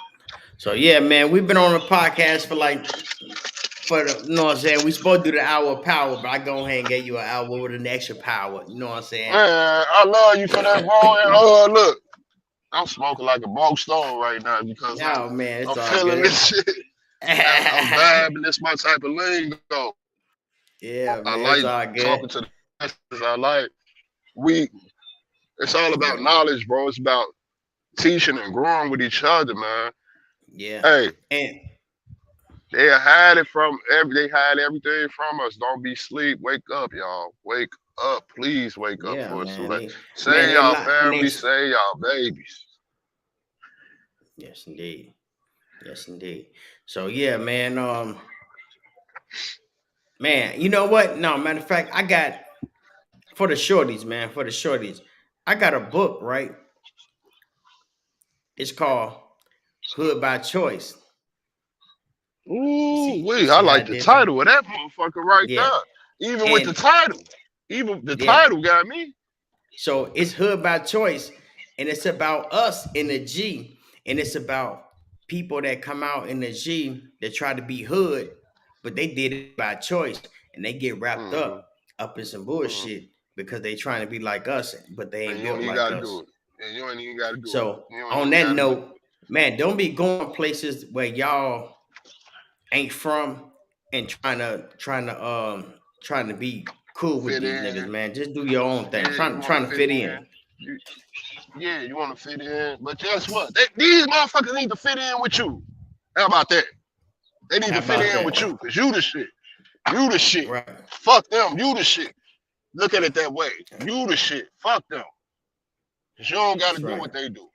So yeah, man, we've been on the podcast for the, you know what I'm saying? We supposed to do the hour of power, but I go ahead and get you an hour with an extra power. You know what I'm saying? Man, I love you for that, bro. And look, I'm smoking like a broke stone right now because Oh man, I'm it's all feeling good. this shit. I'm vibing. This my type of lingo. Yeah, I man, it's like all good. talking to the masters. I like it's all about knowledge, bro. It's about teaching and growing with each other, man. Yeah. Hey, And they hide everything from us. Don't be asleep. Wake up, y'all. Wake up. Please wake up yeah, for us. So man. Man, save they y'all lot and they family, save y'all babies. yes indeed. Yes indeed. So yeah, man. Man, you know what? No, matter of fact, I got for the shorties, man, for the shorties. I got a book, right? It's called Hood by Choice. Ooh, You wee. I see how I like the did that? title of that motherfucker right Yeah. there. Even with the And title. Even the yeah. title got me. So it's Hood by Choice, and it's about us in the G, and it's about people that come out in the G that try to be hood, but they did it by choice, and they get wrapped Mm-hmm. up in some Mm-hmm. bullshit because they trying to be like us, but they And ain't you don't built even like gotta do us. it. And you ain't even gotta do it. So You don't on even that gotta do it. note, man, don't be going places where y'all ain't from and trying to be cool with Fit these in. niggas, man. Just do your own thing. Yeah, you wanna Trying to fit fit in. in. You, yeah, you wanna fit in. But guess what? These motherfuckers need to fit in with you. How about that? They need How to fit about in with that? you, cause you the shit. You the shit. Right. Fuck them. You the shit. Look at it that way. You the shit. Fuck them. Cause you don't gotta That's do right. what they do.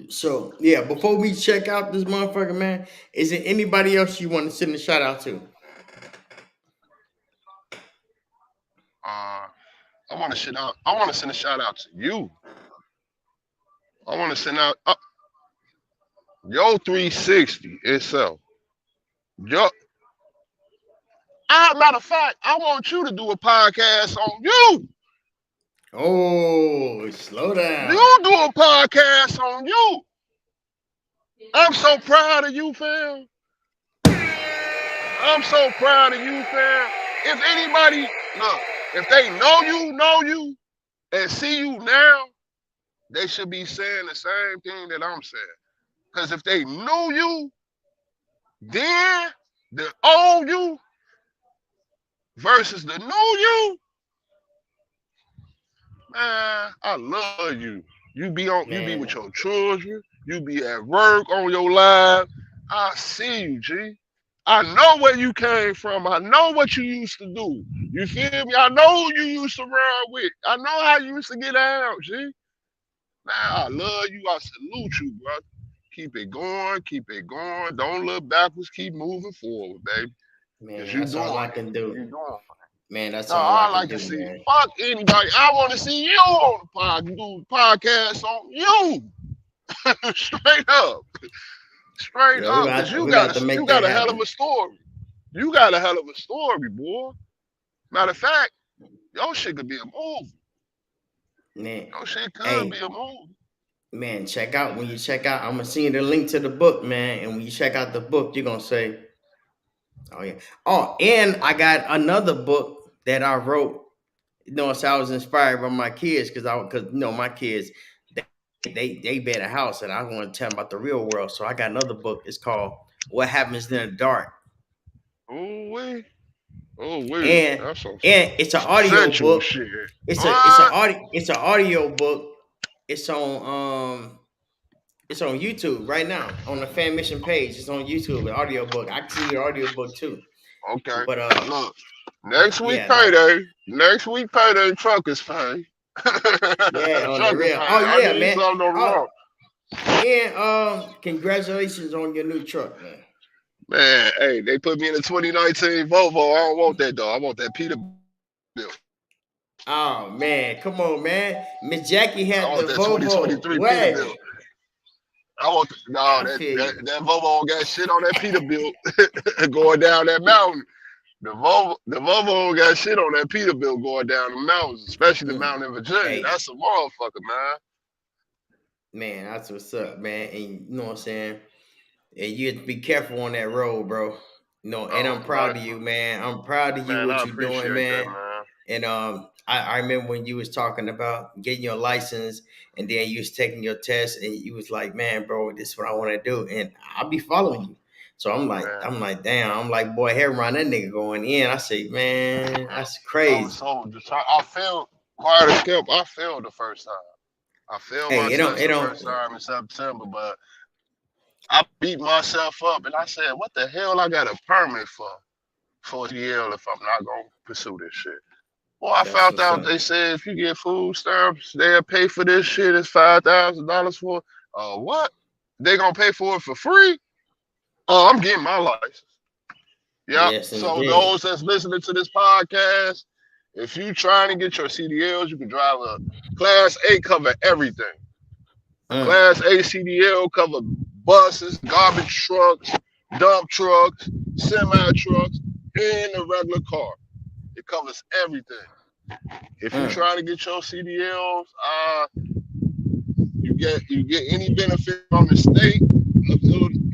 So yeah, before we check out this motherfucker, man, is there anybody else you want to send a shout out to? I want to send out. I want to send a shout out to you. I want to send out your 360 itself. Yo, matter of fact, I want you to do a podcast on you. Oh, slow down. You do a podcast on you. I'm so proud of you, fam. I'm so proud of you, fam. If anybody, look, if they know you, and see you now, they should be saying the same thing that I'm saying. Because if they knew you, then the old you versus the new you, man, I love you. You be with Man, your children. You be at work on your live. I see you, G. I know where you came from. I know what you used to do. You feel me? I know who you used to run with. I know how you used to get out, G. Man, I love you. I salute you, brother. Keep it going. Keep it going. Don't look backwards. Keep moving forward, baby. Cause man, you that's all I doing it. can do. You doing it. Man, that's No, all I I can like to do, see. man. Fuck anybody. I want to see you on the podcast on you. Straight up, straight Yeah, up, because we got to you make got that a hell of happen. a story. You got a hell of a story, boy. Matter of fact, your shit could be a movie. Man, Your shit could be hey, a movie. man, check out when you check out. I'm gonna send you the link to the book, man. And when you check out the book, you're gonna say, "Oh yeah." Oh, and I got another book that I wrote. So I was inspired by my kids because my kids they bet a house, and I want to tell them about the real world. So I got another book. It's called "What Happens in the Dark," Oh wait, oh wait, and that's some it's an audio sensual book. shit. What? It's an audio book. It's on YouTube right now on the Fan Mission page. It's on YouTube, an audio book. I can see your audio book too. Okay, But look. Next week yeah, payday. Next week payday. Truckers pay. yeah, on the Truckers real. pay. Oh I yeah, need man. something on the Oh, road. and congratulations on your new truck, man. Man, hey, they put me in a 2019 Volvo. I don't want that though. I want that Peterbilt. Oh man, come on, man. Miss Jackie I had the want that Volvo 2023 Peterbilt. wagon. I want no I that, feel that you. that Volvo got shit on that Peterbilt going down that mountain. The Volvo got shit on that Peterbilt going down the mountains, especially the Mm. mountain in Virginia. Hey, That's a motherfucker, man. man, that's what's up, man. And you know what I'm saying? And you have to be careful on that road, bro. And Oh, I'm proud man, of you, man. I'm proud of you man, I what you're doing, appreciate that, man. man. And I remember when you was talking about getting your license, and then you was taking your test, and you was like, "Man, bro, this is what I want to do," and I'll be following you. So Man, I'm like, damn. I'm like, boy, here around that nigga going in. I say, man, that's crazy. so I failed quiet as kept. I failed the first time. I failed Hey, my test the first time in September, but I beat myself up and I said, "What the hell? I got a permit for a CDL if I'm not gonna pursue this shit." Well, I That's found what's out up. they said if you get food stamps, they'll pay for this shit. It's $5,000 for. What? They gonna pay for it for free? Oh, I'm getting my license. Yep. Yes, So indeed. those that's listening to this podcast, if you trying to get your CDLs, you can drive a Class A cover everything. A Mm, Class A CDL cover buses, garbage trucks, dump trucks, semi trucks, and a regular car. It covers everything. If you mm, try to get your CDLs, you get any benefit from the state,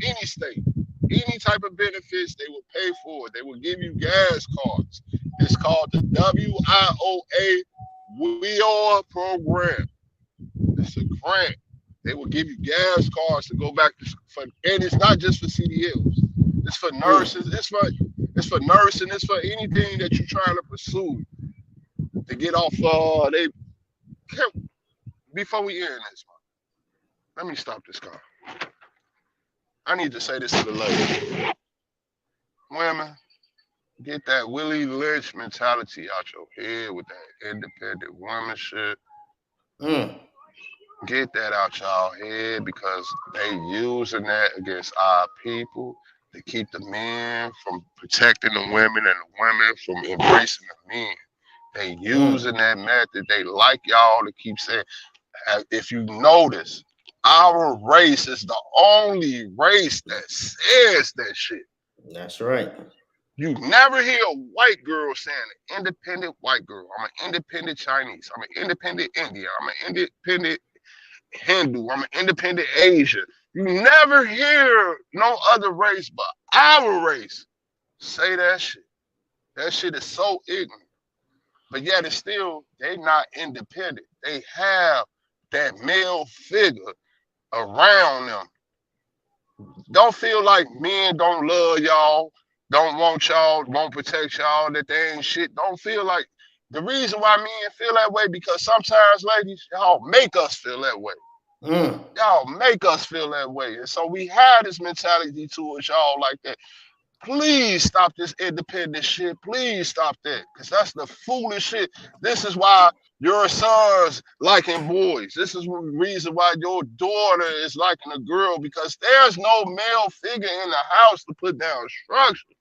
any state, any type of benefits they will pay for it. They will give you gas cards. It's called the WIOA WIOA program. It's a grant. They will give you gas cards to go back to for, and it's not just for CDLs. It's for mm. nurses. It's for nursing. It's for anything that you're trying to pursue to get off. They before we end this, let me stop this car. I need to say this to the ladies. Women, get that Willie Lynch mentality out your head with that independent woman shit. Mm. Get that out y'all head because they using that against our people to keep the men from protecting the women and the women from embracing the men. They Mm. using that method. They like y'all to keep saying, if you notice, our race is the only race that says that shit. That's right. You never hear a white girl saying an independent white girl. I'm an independent Chinese. I'm an independent Indian. I'm an independent Hindu. I'm an independent Asian. You never hear no other race but our race say that shit. That shit is so ignorant. But yet it's still, they not independent. They have that male figure around them. Don't feel like men don't love y'all, don't want y'all, won't protect y'all, that they ain't shit. Don't feel like the reason why men feel that way because sometimes, ladies, y'all make us feel that way. Mm. Y'all make us feel that way. And so we have this mentality towards y'all like that. Please stop this independent shit. Please stop that. Because that's the foolish shit. This is why your son's liking boys. This is the reason why your daughter is liking a girl because there's no male figure in the house to put down structure.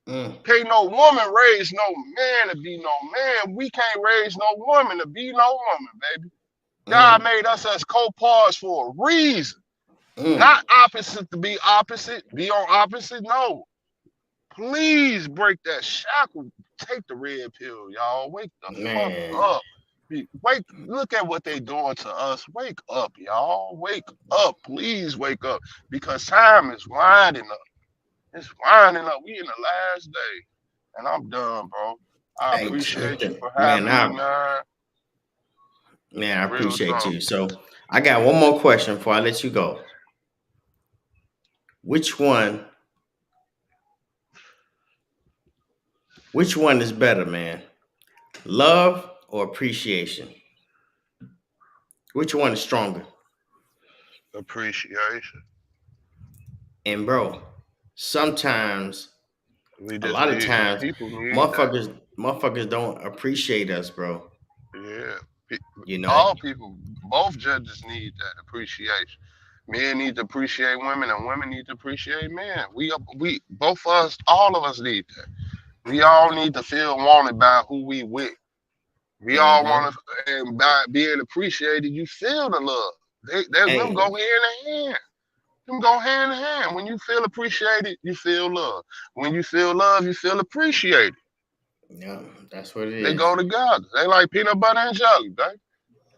Can't no woman raise no man to be no man. We can't raise no woman to be no woman, baby. God made us as co-parts for a reason. Not opposite to be opposite, be on opposite. No. Please break that shackle. Take the red pill, y'all. Wake the fuck up. Look at what they doing to us. Wake up, y'all. Wake up. Please wake up. Because time is winding up. It's winding up. We in the last day. And I'm done, bro. I appreciate you for having me, man. Man, I appreciate you. So I got one more question before I let you go. Which one is better, man? Love or appreciation? Which one is stronger? Appreciation. And bro, sometimes, a lot of times, motherfuckers don't appreciate us, bro. Yeah. You know, all people, both genders need that appreciation. Men need to appreciate women, and women need to appreciate men. We both of us, all of us need that. We all need to feel wanted by who we with. We all want to, and by being appreciated, you feel the love. Them go hand in hand. Them go hand in hand. When you feel appreciated, you feel love. When you feel love, you feel appreciated. Yeah, that's what it is. They go together. They like peanut butter and jelly, baby.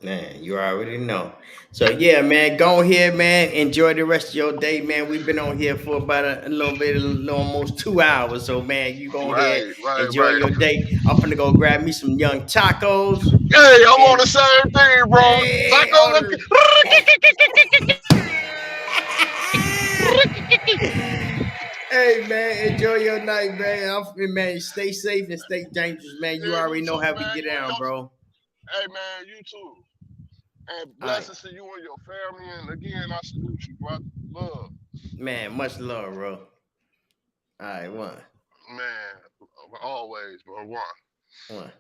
Man, you already know. So yeah, man, go ahead, man. Enjoy the rest of your day, man. We've been on here for about almost 2 hours. So man, you go ahead, enjoy your day. I'm finna go grab me some young tacos. Hey, I'm on the same thing, bro. Hey, tacos. Hey man, enjoy your night, man. Man, stay safe and stay dangerous, man. You already know how we get down, bro. Hey man, you too. And blessings to you and your family. And again, I salute you, brother. Love. Man, much love, bro. All right, one. Man, always, bro. One.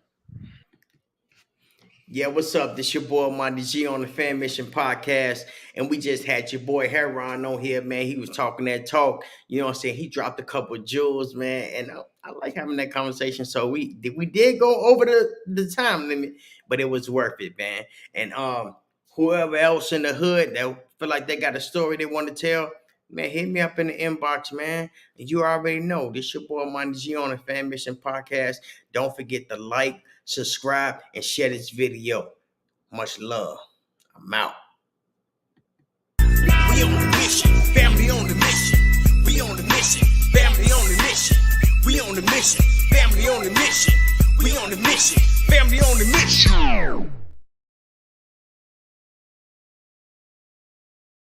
Yeah, what's up? This your boy Monty G on the Fan Mission Podcast. And we just had your boy Heron on here, man. He was talking that talk. You know what I'm saying? He dropped a couple of jewels, man. And I like having that conversation. So we did go over the time limit, but it was worth it, man. And whoever else in the hood that feel like they got a story they want to tell, man, hit me up in the inbox, man. You already know. This your boy Monty G on the Fan Mission Podcast. Don't forget to like, subscribe, and share this video. Much love. I'm out. We on the mission, family on the mission. We on the mission, family on the mission. We on the mission, family on the mission. We on the mission, family on the mission.